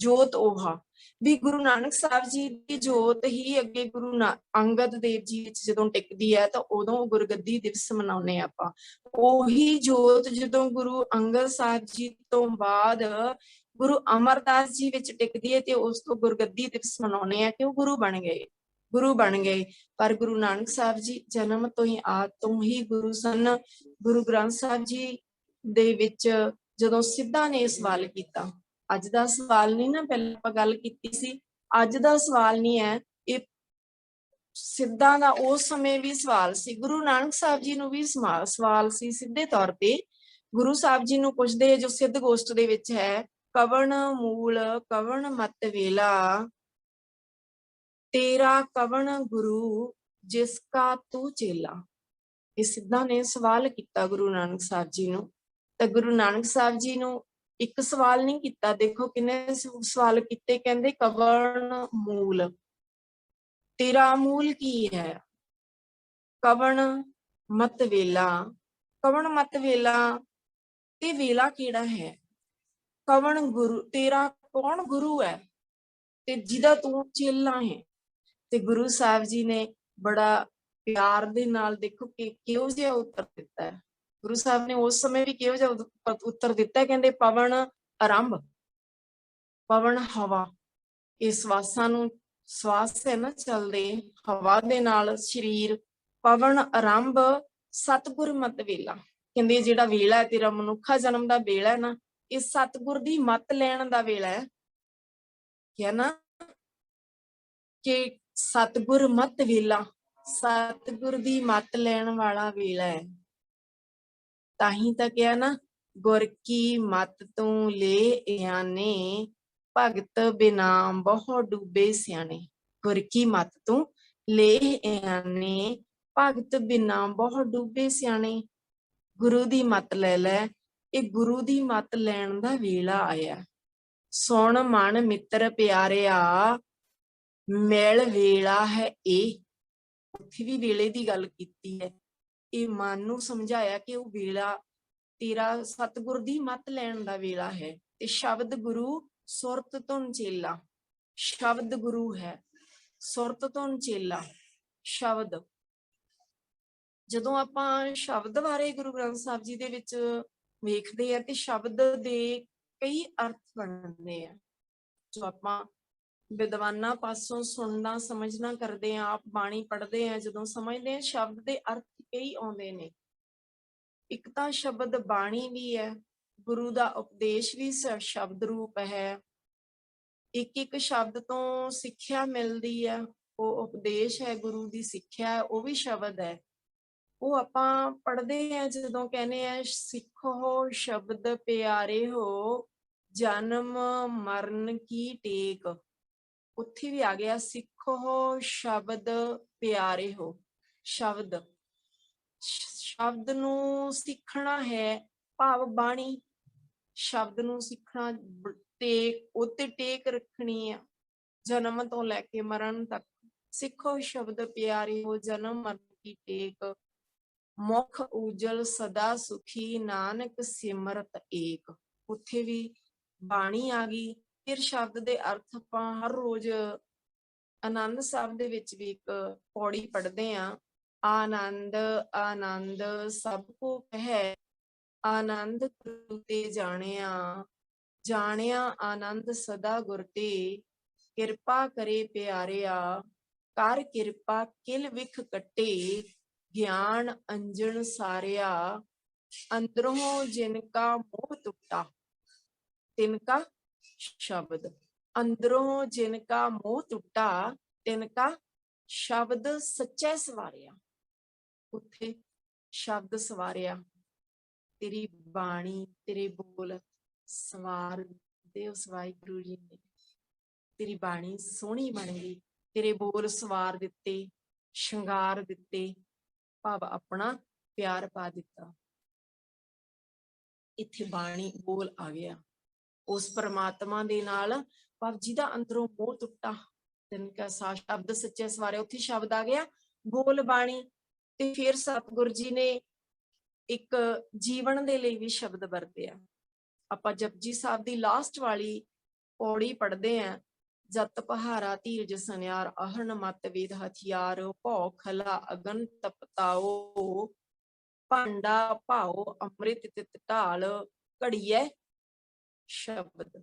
ਜੋਤ ਓਹਾ ਵੀ ਗੁਰੂ ਨਾਨਕ ਸਾਹਿਬ ਜੀ ਦੀ ਜੋਤ ਹੀ ਅੱਗੇ ਗੁਰੂ ਅੰਗਦ ਦੇਵ ਜੀ ਵਿੱਚ ਜਦੋਂ ਟਿਕਦੀ ਹੈ ਤਾਂ ਉਦੋਂ ਗੁਰਗੱਦੀ ਦਿਵਸ ਮਨਾਉਂਦੇ ਆ ਆਪਾਂ। ਉਹੀ ਜੋਤ ਜਦੋਂ ਗੁਰੂ ਅੰਗਦ ਸਾਹਿਬ ਜੀ ਤੋਂ ਬਾਅਦ ਗੁਰੂ ਅਮਰਦਾਸ ਜੀ ਵਿੱਚ ਟਿਕਦੀ ਹੈ ਤੇ ਉਸ ਤੋਂ ਗੁਰਗੱਦੀ ਦਿਵਸ ਮਨਾਉਂਦੇ ਆ ਕਿ ਉਹ ਗੁਰੂ ਬਣ ਗਏ, ਗੁਰੂ ਬਣ ਗਏ। ਪਰ ਗੁਰੂ ਨਾਨਕ ਸਾਹਿਬ ਜੀ ਜਨਮ ਤੋਂ ਹੀ ਆਦ ਤੋਂ ਹੀ ਗੁਰੂ ਸਨ। ਗੁਰੂ ਗ੍ਰੰਥ ਸਾਹਿਬ ਜੀ ਦੇ ਵਿੱਚ ਜਦੋਂ ਸਿੱਧਾ ਨੇ ਸਵਾਲ ਕੀਤਾ, ਅੱਜ ਦਾ ਸਵਾਲ ਨਹੀਂ ਨਾ, ਪਹਿਲਾਂ ਆਪਾਂ ਗੱਲ ਕੀਤੀ ਸੀ, ਅੱਜ ਦਾ ਸਵਾਲ ਨਹੀਂ ਹੈ ਇਹ, ਸਿੱਧਾ ਦਾ ਉਸ ਸਮੇਂ ਵੀ ਸਵਾਲ ਸੀ, ਗੁਰੂ ਨਾਨਕ ਸਾਹਿਬ ਜੀ ਨੂੰ ਵੀ ਸਵਾਲ ਸੀ। ਸਿੱਧੇ ਤੌਰ ਤੇ ਗੁਰੂ ਸਾਹਿਬ ਜੀ ਨੂੰ ਪੁੱਛਦੇ ਜੋ ਸਿੱਧ ਗੋਸ਼ਟ ਦੇ ਵਿੱਚ ਹੈ, ਕਵਣ ਮੂਲ ਕਵਣ ਮਤ ਵੇਲਾ, ਤੇਰਾ ਕਵਣ ਗੁਰੂ ਜਿਸ ਕਾ ਤੂੰ ਚੇਲਾ। ਇਹ ਸਿੱਧਾ ਨੇ ਸਵਾਲ ਕੀਤਾ ਗੁਰੂ ਨਾਨਕ ਸਾਹਿਬ ਜੀ ਨੂੰ। ਤਾਂ ਗੁਰੂ ਨਾਨਕ ਸਾਹਿਬ ਜੀ ਨੂੰ ਇੱਕ ਸਵਾਲ ਨਹੀਂ ਕੀਤਾ, ਦੇਖੋ ਕਿੰਨੇ ਸਵਾਲ ਕੀਤੇ। ਕਹਿੰਦੇ ਕਵਣ ਮੂਲ, ਤੇਰਾ ਮੂਲ ਕੀ ਹੈ? ਕਵਣ ਮਤ ਵੇਲਾ, ਕਵਣ ਮਤ ਵੇਲਾ ਤੇ ਵੇਲਾ ਕਿਹੜਾ ਹੈ? ਕਵਣ ਗੁਰੂ, ਤੇਰਾ ਕੌਣ ਗੁਰੂ ਹੈ ਤੇ ਜਿਹਦਾ ਤੂੰ ਚੇਲਾ ਹੈ। ਤੇ ਗੁਰੂ ਸਾਹਿਬ ਜੀ ਨੇ ਬੜਾ ਪਿਆਰ ਦੇ ਨਾਲ, ਦੇਖੋ ਕਿ ਕਿਹੋ ਜਿਹਾ ਉੱਤਰ ਦਿੱਤਾ ਹੈ। ਗੁਰੂ ਸਾਹਿਬ ਨੇ ਉਸ ਸਮੇਂ ਵੀ ਕਿਹੋ ਜਿਹਾ ਉੱਤਰ ਦਿੱਤਾ, ਕਹਿੰਦੇ ਪਵਨ ਆਰੰਭ, ਪਵਨ ਹਵਾ, ਇਹ ਸਵਾਸਾਂ ਨੂੰ, ਸਵਾਸ ਹੈ ਨਾ ਚੱਲਦੇ ਹਵਾ ਦੇ ਨਾਲ ਸਰੀਰ, ਪਵਨ ਆਰੰਭ ਸਤਿਗੁਰ ਮਤ ਵੇਲਾ। ਕਹਿੰਦੇ ਜਿਹੜਾ ਵੇਲਾ ਹੈ ਤੇਰਾ ਮਨੁੱਖਾ ਜਨਮ ਦਾ ਵੇਲਾ ਹੈ ਨਾ, ਇਹ ਸਤਿਗੁਰ ਦੀ ਮੱਤ ਲੈਣ ਦਾ ਵੇਲਾ ਹੈ। ਕਿਹਾ ਨਾ ਕਿ ਸਤਿਗੁਰ ਮਤ ਵੇਲਾ, ਸਤਿਗੁਰ ਦੀ ਮੱਤ ਲੈਣ ਵਾਲਾ ਵੇਲਾ ਹੈ। ਤਾਂ ਹੀ ਤਾਂ ਕਿਹਾ ਨਾ, ਗੁਰ ਕੀ ਮੱਤ ਤੂੰ ਲੈ ਆਨੇ, ਭਗਤ ਬਿਨਾ ਬਹੁ ਡੂਬੇ ਸਿਆਣੇ। ਗੁਰ ਕੀ ਮੱਤ ਤੂੰ ਲੈ ਆਨੇ, ਭਗਤ ਬਿਨਾ ਬਹੁ ਡੂਬੇ ਸਿਆਣੇ। ਗੁਰੂ ਦੀ ਮੱਤ ਲੈ ਲੈ, ਇਹ ਗੁਰੂ ਦੀ ਮੱਤ ਲੈਣ ਦਾ ਵੇਲਾ ਆਇਆ। ਸੁਣ ਮਨ ਮਿੱਤਰ ਪਿਆਰਿਆ, ਮਿਲ ਵੇਲਾ ਹੈ ਇਹ। ਉੱਥੇ ਵੀ ਵੇਲੇ ਦੀ ਗੱਲ ਕੀਤੀ ਹੈ। ਇਹ ਮਨ ਨੂੰ ਸਮਝਾਇਆ ਕਿ ਉਹ ਵੇਲਾ ਤੇਰਾ ਸਤਿਗੁਰ ਦੀ ਮੱਤ ਲੈਣ ਦਾ ਵੇਲਾ ਹੈ। ਤੇ ਸ਼ਬਦ ਗੁਰੂ ਸੁਰਤ ਧੁਨ ਚੇਲਾ, ਸ਼ਬਦ ਗੁਰੂ ਹੈ, ਸੁਰਤ ਧੁਨ ਚੇਲਾ। ਸ਼ਬਦ, ਜਦੋਂ ਆਪਾਂ ਸ਼ਬਦ ਬਾਰੇ ਗੁਰੂ ਗ੍ਰੰਥ ਸਾਹਿਬ ਜੀ ਦੇ ਵਿੱਚ ਵੇਖਦੇ ਆ ਤੇ ਸ਼ਬਦ ਦੇ ਕਈ ਅਰਥ ਬਣਦੇ ਆ, ਜੋ ਆਪਾਂ ਵਿਦਵਾਨਾਂ ਪਾਸੋਂ ਸੁਣਨਾ ਸਮਝਣਾ ਕਰਦੇ ਆ, ਆਪ ਬਾਣੀ ਪੜ੍ਹਦੇ ਆ, ਜਦੋਂ ਸਮਝਦੇ ਆ ਸ਼ਬਦ ਦੇ ਅਰਥ ਕਈ ਆਉਂਦੇ ਨੇ। ਇੱਕ ਤਾਂ ਸ਼ਬਦ ਬਾਣੀ ਵੀ ਹੈ, ਗੁਰੂ ਦਾ ਉਪਦੇਸ਼ ਵੀ ਸ਼ਬਦ ਰੂਪ ਹੈ। ਇੱਕ ਇੱਕ ਸ਼ਬਦ ਤੋਂ ਸਿੱਖਿਆ ਮਿਲਦੀ ਹੈ, ਉਹ ਉਪਦੇਸ਼ ਹੈ, ਗੁਰੂ ਦੀ ਸਿੱਖਿਆ, ਉਹ ਵੀ ਸ਼ਬਦ ਹੈ। ਉਹ ਆਪਾਂ ਪੜ੍ਹਦੇ ਆ ਜਦੋਂ ਕਹਿੰਦੇ ਆ ਸਿੱਖੋ ਸ਼ਬਦ ਪਿਆਰੇ ਹੋ, ਜਨਮ ਮਰਨ ਕੀ ਟੇਕ। ਉੱਥੇ ਵੀ ਆ ਗਿਆ ਸਿੱਖੋ ਸ਼ਬਦ ਪਿਆਰੇ ਹੋ। ਸ਼ਬਦ, ਸ਼ਬਦ ਨੂੰ ਸਿੱਖਣਾ ਹੈ, ਭਾਵ ਬਾਣੀ। ਸ਼ਬਦ ਨੂੰ ਸਿੱਖਣਾ, ਟੇਕ ਉੱਤੇ ਟੇਕ ਰੱਖਣੀ ਆ ਜਨਮ ਤੋਂ ਲੈ ਕੇ ਮਰਨ ਤੱਕ। ਸਿੱਖੋ ਸ਼ਬਦ ਪਿਆਰੇ ਹੋ, ਜਨਮ ਮਰਨ ਕੀ ਟੇਕ, ਮੁਖ ਉਜਲ ਸਦਾ ਸੁਖੀ, ਨਾਨਕ ਸਿਮਰਤ ਏਕ। ਉੱਥੇ ਵੀ ਬਾਣੀ ਆ ਗਈ। ਫਿਰ ਸ਼ਬਦ ਦੇ ਅਰਥ ਆਪਾਂ ਹਰ ਰੋਜ਼ ਆਨੰਦ ਸਾਹਿਬ ਦੇ ਵਿੱਚ ਵੀ ਇੱਕ ਪੌੜੀ ਪੜ੍ਹਦੇ ਹਾਂ। ਆਨੰਦ ਆਨੰਦ ਸਭ ਕੋ ਕਹਿ, ਆਨੰਦ ਗੁਰੂ ਤੇ ਜਾਣਿਆ, ਜਾਣਿਆ ਆਨੰਦ ਸਦਾ ਗੁਰ ਤੇ, ਕਿਰਪਾ ਕਰੇ ਪਿਆਰਿਆ, ਕਰ ਕਿਰਪਾ ਕਿਲ ਵਿਖ ਕੱਟੇ, ਗਿਆਨ ਅੰਜਨ ਸਾਰਿਆ, ਅੰਦਰੋਂ ਜਿਨ ਕਾ ਮੋਹ ਟੁੱਟਾ। ਤਿਨ ਕਾ ਸ਼ਬਦ, ਅੰਦਰੋਂ ਜਿਨ ਕਾ ਮੋਹ ਟੁੱਟਾ, ਤਿਨ ਕਾ ਸ਼ਬਦ ਸੱਚੈ ਸਵਾਰਿਆ। ਉੱਥੇ ਸ਼ਬਦ ਸਵਾਰਿਆ, ਤੇਰੀ ਬਾਣੀ, ਤੇਰੇ ਬੋਲ ਸਵਾਰ ਦੇ ਉਸ ਵਾਹਿਗੁਰੂ ਜੀ ਨੇ। ਤੇਰੀ ਬਾਣੀ ਸੋਹਣੀ ਬਣ ਗਈ, ਤੇਰੇ ਬੋਲ ਸਵਾਰ ਦਿੱਤੇ, ਸ਼ਿੰਗਾਰ ਦਿੱਤੇ, ਭਾਵ ਆਪਣਾ ਪਿਆਰ ਪਾ ਦਿੱਤਾ। ਇੱਥੇ ਬਾਣੀ ਬੋਲ ਆ ਗਿਆ। ਉਸ ਪਰਮਾਤਮਾ ਦੇ ਨਾਲ ਭਾਵ ਜਿਹਦਾ ਅੰਦਰੋਂ ਮੋਹ ਟੁੱਟਾ, ਤਿਨਕਾ ਸਾ ਸ਼ਬਦ ਸੱਚੇ ਸਵਾਰੇ, ਉੱਥੇ ਸ਼ਬਦ ਆ ਗਿਆ ਬੋਲ ਬਾਣੀ। ਤੇ ਫਿਰ ਸਤਿਗੁਰ ਜੀ ਨੇ ਇੱਕ ਜੀਵਨ ਦੇ ਲਈ ਵੀ ਸ਼ਬਦ ਵਰਤਿਆ। ਆਪਾਂ ਜਪਜੀ ਸਾਹਿਬ ਦੀ ਲਾਸਟ ਵਾਲੀ ਪੌੜੀ ਪੜ੍ਹਦੇ ਆਂ, ਜਤ ਪਹਾਰਾ ਧੀਰਜ ਸਨਿਆਰ, ਅਹਰਨ ਮਤ ਵੇਦ ਹਥਿਆਰ, ਭਉ ਖਲਾ ਅਗਨ ਤਪਤਾਓ, ਭਾਂਡਾ ਭਾਓ ਅੰਮ੍ਰਿਤ ਤਿਤ ਢਾਲ, ਘੜੀਐ ਸ਼ਬਦ,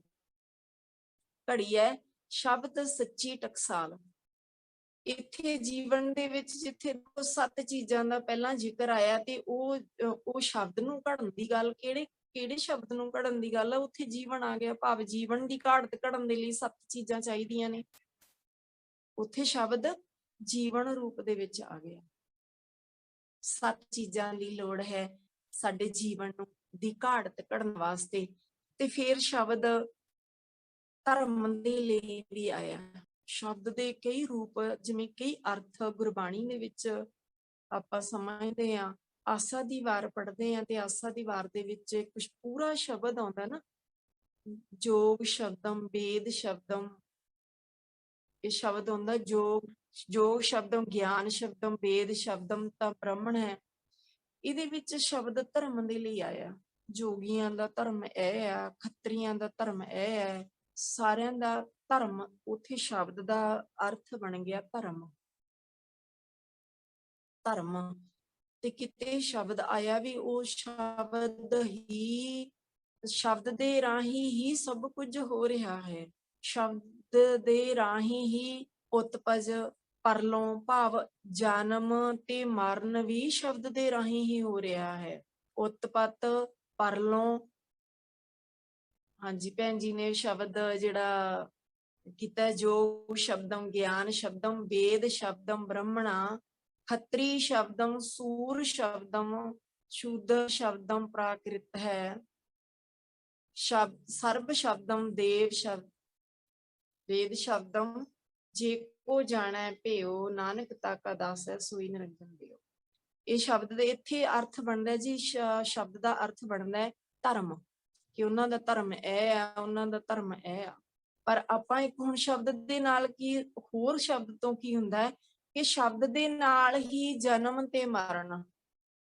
ਘੜੀਐ ਸ਼ਬਦ ਸੱਚੀ ਟਕਸਾਲ। ਇੱਥੇ ਜੀਵਨ ਦੇ ਵਿੱਚ ਜਿੱਥੇ 7 ਚੀਜ਼ਾਂ ਦਾ ਪਹਿਲਾਂ ਜ਼ਿਕਰ ਆਇਆ ਤੇ ਉਹ ਸ਼ਬਦ ਨੂੰ ਘੜਨ ਦੀ ਗੱਲ, ਕਿਹੜੇ ਸ਼ਬਦ ਨੂੰ ਘੜਨ ਦੀ ਗੱਲ ਆ, ਉੱਥੇ ਜੀਵਨ ਆ ਗਿਆ। ਭਾਵ ਜੀਵਨ ਦੀ ਘਾੜਤ ਘੜਨ ਦੇ ਲਈ 7 ਚੀਜ਼ਾਂ ਚਾਹੀਦੀਆਂ ਨੇ, ਉੱਥੇ ਸ਼ਬਦ ਜੀਵਨ ਰੂਪ ਦੇ ਵਿੱਚ ਆ ਗਿਆ। 7 ਚੀਜ਼ਾਂ ਦੀ ਲੋੜ ਹੈ ਸਾਡੇ ਜੀਵਨ ਨੂੰ ਦੀ ਘਾੜਤ ਘੜਨ ਵਾਸਤੇ। ਤੇ ਫਿਰ ਸ਼ਬਦ ਧਰਮ ਦੇ ਲਈ ਵੀ ਆਇਆ। ਸ਼ਬਦ ਦੇ ਕਈ ਰੂਪ, ਜਿਵੇਂ ਕਈ ਅਰਥ ਗੁਰਬਾਣੀ ਦੇ ਵਿੱਚ ਆਪਾਂ ਸਮਝਦੇ ਹਾਂ। ਆਸਾ ਦੀ ਵਾਰ ਪੜ੍ਹਦੇ ਹਾਂ ਤੇ ਆਸਾ ਦੀ ਵਾਰ ਦੇ ਵਿੱਚ ਕੁਝ ਪੂਰਾ ਸ਼ਬਦ ਆਉਂਦਾ ਨਾ, ਜੋਗ ਸ਼ਬਦਮ ਵੇਦ ਸ਼ਬਦਮ, ਇਹ ਸ਼ਬਦ ਹੁੰਦਾ ਜੋਗ ਸ਼ਬਦਮ ਗਿਆਨ ਸ਼ਬਦਮ ਵੇਦ ਸ਼ਬਦਮ ਤਾਂ ਬ੍ਰਾਹਮਣ ਹੈ। ਇਹਦੇ ਵਿੱਚ ਸ਼ਬਦ ਧਰਮ ਦੇ ਲਈ ਆਇਆ। ਜੋਗੀਆਂ ਦਾ ਧਰਮ ਇਹ ਆ, ਖੱਤਰੀਆਂ ਦਾ ਧਰਮ ਇਹ ਹੈ, ਸਾਰਿਆਂ ਦਾ ਧਰਮ। ਉੱਥੇ ਸ਼ਬਦ ਦਾ ਅਰਥ ਬਣ ਗਿਆ ਧਰਮ। ਧਰਮ ਤੇ ਕਿਤੇ ਸ਼ਬਦ ਆਇਆ ਵੀ ਉਹ ਸ਼ਬਦ ਦੇ ਰਾਹੀਂ ਹੀ ਸਭ ਕੁਝ ਹੋ ਰਿਹਾ ਹੈ। ਸ਼ਬਦ ਦੇ ਰਾਹੀਂ ਹੀ ਉਤਪਜ ਪਰਲੋਂ, ਭਾਵ ਜਨਮ ਤੇ ਮਰਨ ਵੀ ਸ਼ਬਦ ਦੇ ਰਾਹੀਂ ਹੀ ਹੋ ਰਿਹਾ ਹੈ। ਉਤਪਤ ਪਰਲੋਂ, ਹਾਂਜੀ ਭੈਣ ਜੀ ਨੇ ਸ਼ਬਦ ਜਿਹੜਾ ਕੀਤਾ, ਜੋ ਸ਼ਬਦਮ ਗਿਆਨ ਸ਼ਬਦਮ ਵੇਦ ਸ਼ਬਦਮ ਬ੍ਰਹਮਣਾ, ਖੱਤਰੀ ਸ਼ਬਦਮ ਸੂਰ ਸ਼ਬਦਮ ਸ਼ੂਦਰ ਸ਼ਬਦਮ ਪ੍ਰਾਕ੍ਰਿਤ ਹੈ, ਸਰਬ ਸ਼ਬਦਮ ਦੇਵ ਸ਼ਬਦ ਵੇਦ ਸ਼ਬਦਮ, ਜੇ ਕੋ ਜਾਣੈ ਭਿਓ ਨਾਨਕ ਤਾਕਾ ਦਾਸ ਹੈ ਸੋਈ ਨਿਰੰਜਨ ਦਿਓ। ਇਹ ਸ਼ਬਦ ਦੇ ਇੱਥੇ ਅਰਥ ਬਣਦਾ ਜੀ, ਸ਼ਬਦ ਦਾ ਅਰਥ ਬਣਦਾ ਹੈ ਧਰਮ, ਕਿ ਉਹਨਾਂ ਦਾ ਧਰਮ ਇਹ ਆ, ਉਹਨਾਂ ਦਾ ਧਰਮ ਇਹ ਆ। ਪਰ ਆਪਾਂ ਇੱਕ ਹੁਣ ਸ਼ਬਦ ਦੇ ਨਾਲ ਕੀ ਹੋਰ ਸ਼ਬਦ ਤੋਂ ਕੀ ਹੁੰਦਾ ਹੈ ਕਿ ਸ਼ਬਦ ਦੇ ਨਾਲ ਹੀ ਜਨਮ ਤੇ ਮਰਨ,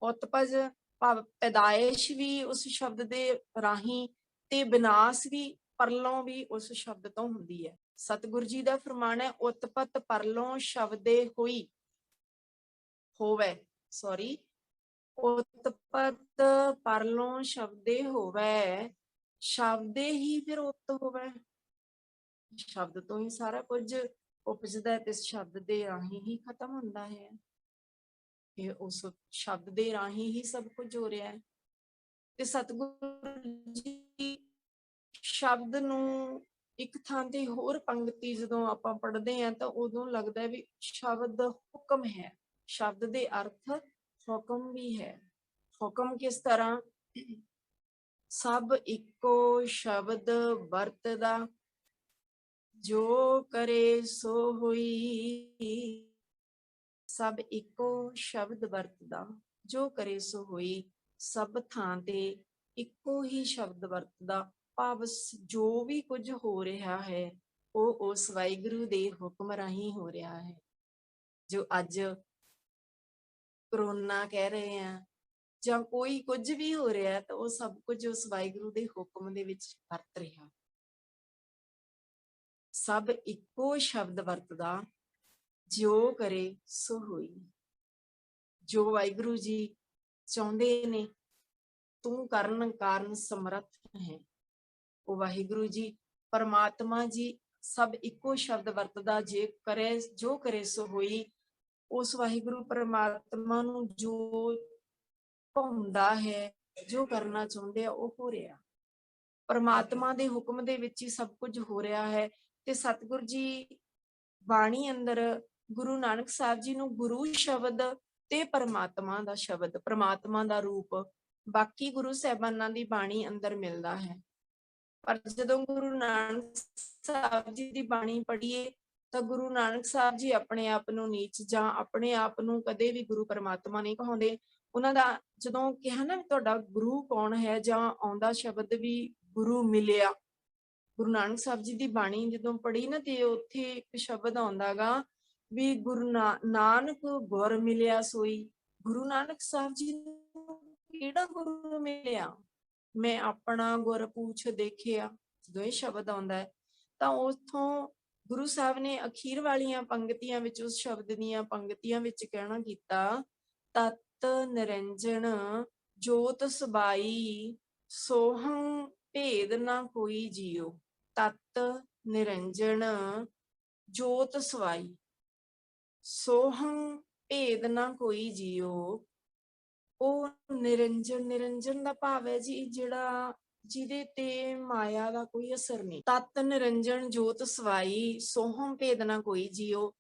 ਉਤਪਜ ਭਾਵ ਪੈਦਾਇਸ਼ ਵੀ ਉਸ ਸ਼ਬਦ ਦੇ ਰਾਹੀਂ ਤੇ ਵਿਨਾਸ਼ ਵੀ ਪਰਲੋਂ ਵੀ ਉਸ ਸ਼ਬਦ ਤੋਂ ਹੁੰਦੀ ਹੈ। ਸਤਿਗੁਰ ਜੀ ਦਾ ਫਰਮਾਨ ਹੈ, ਉਤਪਤ ਪਰਲੋਂ ਸ਼ਬਦੇ ਹੋਈ ਹੋਵੇ, ਉਤਪਤ ਪਰਲੋਂ ਸ਼ਬਦੇ ਹੋਵੇ, ਸ਼ਬਦੇ ਹੀ ਫਿਰ ਉਤ ਹੋਵੇ। ਸ਼ਬਦ ਤੋਂ ਹੀ ਸਾਰਾ ਕੁਝ ਉਪਜਦਾ ਹੈ ਤੇ ਸ਼ਬਦ ਦੇ ਰਾਹੀਂ ਹੀ ਖਤਮ ਹੁੰਦਾ ਹੈ। ਇਹ ਉਸ ਸ਼ਬਦ ਦੇ ਰਾਹੀਂ ਹੀ ਸਭ ਕੁਝ ਹੋ ਰਿਹਾ ਹੈ। ਤੇ ਸਤਿਗੁਰ ਜੀ ਸ਼ਬਦ ਨੂੰ ਇੱਕ ਥਾਂ ਤੇ ਹੋਰ ਪੰਕਤੀ ਜਦੋਂ ਆਪਾਂ ਪੜ੍ਹਦੇ ਹਾਂ ਤਾਂ ਉਦੋਂ ਲੱਗਦਾ ਹੈ ਵੀ ਸ਼ਬਦ ਹੁਕਮ ਹੈ। ਸ਼ਬਦ ਦੇ ਅਰਥ ਹੁਕਮ ਵੀ ਹੈ। ਹੁਕਮ ਕਿਸ ਤਰ੍ਹਾਂ? ਸਭ ਇੱਕੋ ਸ਼ਬਦ ਵਰਤਦਾ, ਜੋ ਕਰੇ ਸੋ ਹੋਈ। ਸਭ ਇੱਕੋ ਸ਼ਬਦ ਵਰਤਦਾ, ਜੋ ਕਰੇ ਸੋ ਹੋਈ। ਸਭ ਥਾਂ ਤੇ ਇੱਕੋ ਹੀ ਸ਼ਬਦ ਵਰਤਦਾ, ਭਾਵ ਜੋ ਵੀ ਕੁਝ ਹੋ ਰਿਹਾ ਹੈ ਉਹ ਉਸ ਵਾਹਿਗੁਰੂ ਦੇ ਹੁਕਮ ਰਾਹੀਂ ਹੋ ਰਿਹਾ ਹੈ। ਜੋ ਅੱਜ ਕਰੋਨਾ ਕਹਿ ਰਹੇ ਆ ਜਾਂ ਕੋਈ ਕੁਝ ਵੀ ਹੋ ਰਿਹਾ ਤਾਂ ਉਹ ਸਭ ਕੁਝ ਉਸ ਵਾਹਿਗੁਰੂ ਦੇ ਹੁਕਮ ਦੇ ਵਿੱਚ ਵਰਤ ਰਿਹਾ। ਸਭ ਇੱਕੋ ਸ਼ਬਦ ਵਰਤਦਾ, ਜੋ ਕਰੇ ਸੋ ਹੋਈ। ਜੋ ਵਾਹਿਗੁਰੂ ਜੀ ਚਾਹੁੰਦੇ ਨੇ, ਤੂੰ ਕਰਨ ਕਾਰਨ ਸਮਰੱਥ ਹੈ। ਉਹ ਵਾਹਿਗੁਰੂ ਜੀ ਪਰਮਾਤਮਾ ਜੀ ਸਭ ਇੱਕੋ ਸ਼ਬਦ ਵਰਤਦਾ, ਜੋ ਕਰੇ ਸੋ ਹੋਈ। ਉਸ ਵਾਹਿਗੁਰੂ ਪਰਮਾਤਮਾ ਨੂੰ ਜੋ ਭਾਉਂਦਾ ਹੈ, ਜੋ ਕਰਨਾ ਚਾਹੁੰਦੇ ਆ ਉਹ ਹੋ ਰਿਹਾ। ਪਰਮਾਤਮਾ ਦੇ ਹੁਕਮ ਦੇ ਵਿੱਚ ਹੀ ਸਭ ਕੁਝ ਹੋ ਰਿਹਾ ਹੈ। ਤੇ ਸਤਿਗੁਰ ਜੀ ਬਾਣੀ ਅੰਦਰ ਗੁਰੂ ਨਾਨਕ ਸਾਹਿਬ ਜੀ ਨੂੰ ਗੁਰੂ ਸ਼ਬਦ ਤੇ ਪਰਮਾਤਮਾ ਦਾ ਸ਼ਬਦ, ਪਰਮਾਤਮਾ ਦਾ ਰੂਪ ਬਾਕੀ ਗੁਰੂ ਸਾਹਿਬਾਨਾਂ ਦੀ ਬਾਣੀ ਅੰਦਰ ਮਿਲਦਾ ਹੈ। ਪਰ ਜਦੋਂ ਗੁਰੂ ਨਾਨਕ ਸਾਹਿਬ ਜੀ ਦੀ ਬਾਣੀ ਪੜ੍ਹੀਏ ਤਾਂ ਗੁਰੂ ਨਾਨਕ ਸਾਹਿਬ ਜੀ ਆਪਣੇ ਆਪ ਨੂੰ ਨੀਚ ਜਾਂ ਆਪਣੇ ਆਪ ਨੂੰ ਕਦੇ ਵੀ ਗੁਰੂ ਪਰਮਾਤਮਾ ਨਹੀਂ ਕਹਾਉਂਦੇ। ਉਹਨਾਂ ਦਾ ਜਦੋਂ ਕਿਹਾ ਨਾ ਵੀ ਤੁਹਾਡਾ ਗੁਰੂ ਕੌਣ ਹੈ, ਜਾਂ ਆਉਂਦਾ ਸ਼ਬਦ ਵੀ ਗੁਰੂ ਮਿਲਿਆ। ਗੁਰੂ ਨਾਨਕ ਸਾਹਿਬ ਜੀ ਦੀ ਬਾਣੀ ਜਦੋਂ ਪੜ੍ਹੀ ਨਾ, ਤੇ ਉੱਥੇ ਇੱਕ ਸ਼ਬਦ ਆਉਂਦਾ ਗਾ ਵੀ ਗੁਰੂ ਨਾਨਕ ਗੁਰ ਮਿਲਿਆ ਸੋਈ। ਗੁਰੂ ਨਾਨਕ ਸਾਹਿਬ ਜੀ ਨੂੰ ਕਿਹੜਾ ਗੁਰੂ ਮਿਲਿਆ? ਮੈਂ ਆਪਣਾ ਗੁਰ ਪੂਛ ਦੇਖਿਆ। ਜਦੋਂ ਇਹ ਸ਼ਬਦ ਆਉਂਦਾ ਹੈ ਤਾਂ ਉੱਥੋਂ ਗੁਰੂ ਸਾਹਿਬ ਨੇ ਅਖੀਰ ਵਾਲੀਆਂ ਪੰਕਤੀਆਂ ਵਿੱਚ, ਉਸ ਸ਼ਬਦ ਦੀਆਂ ਪੰਕਤੀਆਂ ਵਿੱਚ ਕਹਿਣਾ ਕੀਤਾ, ਤਤ ਨਿਰੰਜਨ ਜੋਤ ਸਬਾਈ ਸੋਹੰ ਭੇਦ ਨਾ ਕੋਈ ਜੀਓ। ਤਤ ਨਿਰੰਜਨ ਜੋਤ ਸਵਾਈ ਸੋਹੰ ਭੇਦ ਨਾ ਕੋਈ ਜੀਓ। ਉਹ ਨਿਰੰਜਨ, ਨਿਰੰਜਨ ਦਾ ਭਾਵ ਹੈ ਜੀ ਜਿਹੜਾ ਜਿਹਦੇ ਤੇ ਮਾਇਆ ਦਾ ਕੋਈ ਅਸਰ ਨਹੀਂ। ਤਤ ਨਿਰੰਜਨ ਜੋਤ ਸਵਾਈ ਸੋਹੰ ਭੇਦ ਨਾ ਕੋਈ ਜੀਓ।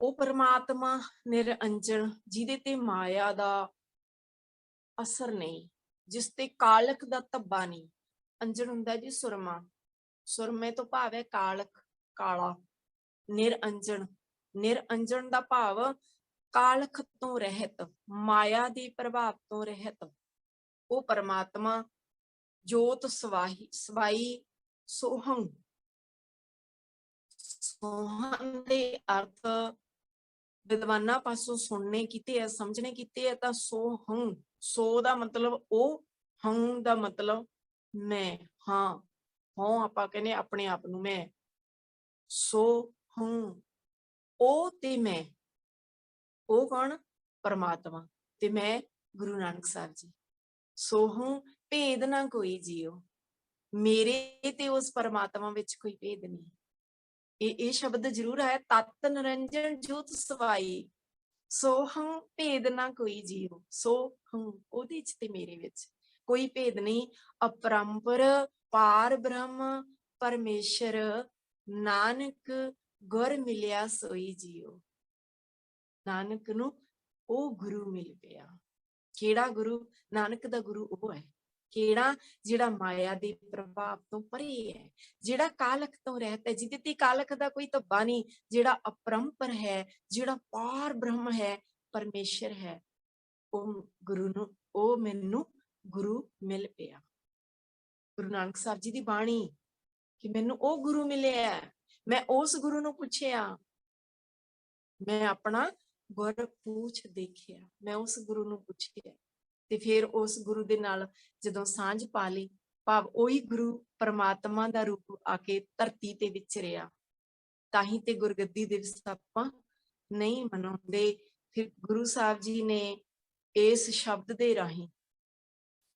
ਉਹ ਪਰਮਾਤਮਾ ਨਿਰੰਜਨ ਜਿਹਦੇ ਤੇ ਮਾਇਆ ਦਾ ਅਸਰ ਨਹੀਂ, ਜਿਸ ਤੇ ਕਾਲਕ ਦਾ ਧੱਬਾ ਨਹੀਂ। ਅੰਜਨ ਹੁੰਦਾ ਜੀ ਸੁਰਮਾ, ਸੁਰਮੇ ਤੋਂ ਭਾਵ ਹੈ ਕਾਲਕ, ਕਾਲਾ। ਨਿਰੰਜਨ, ਨਿਰੰਜਨ ਦਾ ਭਾਵ ਕਾਲਖ ਤੋਂ ਰਹਿਤ, ਮਾਇਆ ਦੇ ਪ੍ਰਭਾਵ ਤੋਂ ਰਹਿਤ। ਉਹ ਪਰਮਾਤਮਾ ਜੋਤ ਸਵਾਈ ਸੋਹੰ। ਸੋਹੰ ਦੇ ਅਰਥ ਵਿਦਵਾਨਾਂ ਪਾਸੋਂ ਸੁਣਨੇ ਕੀਤੇ ਆ, ਸਮਝਣੇ ਕੀਤੇ ਆ, ਤਾਂ ਸੋਹੰ, ਸੋ ਦਾ ਮਤਲਬ ਉਹ, ਹੰ ਦਾ ਮਤਲਬ ਮੈਂ, ਹਾਂ, ਹਾਂ ਆਪਾਂ ਕਹਿੰਦੇ ਆਪਣੇ ਆਪ ਨੂੰ ਮੈਂ। ਸੋ ਹੰ, ਉਹ ਤੇ ਮੈਂ। ਉਹ ਕੌਣ? ਪਰਮਾਤਮਾ, ਤੇ ਮੈਂ ਗੁਰੂ ਨਾਨਕ ਸਾਹਿਬ ਜੀ। ਸੋਹੰ ਭੇਦ ਨਾ ਕੋਈ ਜੀਓ। ਮੇਰੇ ਤੇ ਉਸ ਪਰਮਾਤਮਾ ਵਿੱਚ ਕੋਈ ਭੇਦ ਨਹੀਂ। ਇਹ ਸ਼ਬਦ ਜ਼ਰੂਰ ਹੈ, ਤਤ ਨਿਰੰਜਨ ਜੋਤ ਸਵਾਈ ਸੋਹੰ ਭੇਦ ਨਾ ਕੋਈ ਜੀਓ। ਸੋਹੰ, ਉਹਦੇ ਚ ਤੇ ਮੇਰੇ ਵਿੱਚ ਕੋਈ ਭੇਦ ਨਹੀਂ। ਅਪਰੰਪਰ ਪਾਰ ਬ੍ਰਹਮ ਪਰਮੇਸ਼ਰ ਨਾਨਕ ਗੁਰ ਮਿਲਿਆ ਸੋਈ ਜੀਓ। ਨਾਨਕ ਨੂੰ ਉਹ ਗੁਰੂ ਮਿਲ ਪਿਆ। ਕਿਹੜਾ ਗੁਰੂ? ਨਾਨਕ ਦਾ ਗੁਰੂ ਉਹ ਹੈ ਕਿਹੜਾ? ਜਿਹੜਾ ਮਾਇਆ ਦੇ ਪ੍ਰਭਾਵ ਤੋਂ ਪਰੇ ਹੈ, ਜਿਹੜਾ ਕਾਲਕ ਤੋਂ ਰਹਿਤ ਹੈ, ਜਿਹਦੇ ਤੇ ਕਾਲਕ ਦਾ ਕੋਈ ਧੱਬਾ ਨਹੀਂ, ਜਿਹੜਾ ਅਪਰੰਪਰ ਹੈ, ਜਿਹੜਾ ਪਾਰ ਬ੍ਰਹਮ ਹੈ, ਪਰਮੇਸ਼ਰ ਹੈ। ਉਹ ਗੁਰੂ ਨੂੰ, ਉਹ ਮੈਨੂੰ ਗੁਰੂ ਮਿਲ ਪਿਆ। ਗੁਰੂ ਨਾਨਕ ਸਾਹਿਬ ਜੀ ਦੀ ਬਾਣੀ ਕਿ ਮੈਨੂੰ ਉਹ ਗੁਰੂ ਮਿਲਿਆ। ਮੈਂ ਉਸ ਗੁਰੂ ਨੂੰ ਪੁੱਛਿਆ, ਮੈਂ ਆਪਣਾ ਗੁਰ ਪੂਛ ਦੇਖਿਆ। ਮੈਂ ਉਸ ਗੁਰੂ ਨੂੰ ਪੁੱਛਿਆ ਤੇ ਫਿਰ ਉਸ ਗੁਰੂ ਦੇ ਨਾਲ ਜਦੋਂ ਸਾਂਝ ਪਾ ਲਈ, ਭਾਵ ਉਹੀ ਗੁਰੂ ਪਰਮਾਤਮਾ ਦਾ ਰੂਪ ਆ ਕੇ ਧਰਤੀ ਤੇ ਵਿਚਰਿਆ। ਤਾਂ ਹੀ ਤੇ ਗੁਰਗੱਦੀ ਦਿਵਸ ਆਪਾਂ ਨਹੀਂ ਮਨਾਉਂਦੇ। ਫਿਰ ਗੁਰੂ ਸਾਹਿਬ ਜੀ ਨੇ ਇਸ ਸ਼ਬਦ ਦੇ ਰਾਹੀਂ,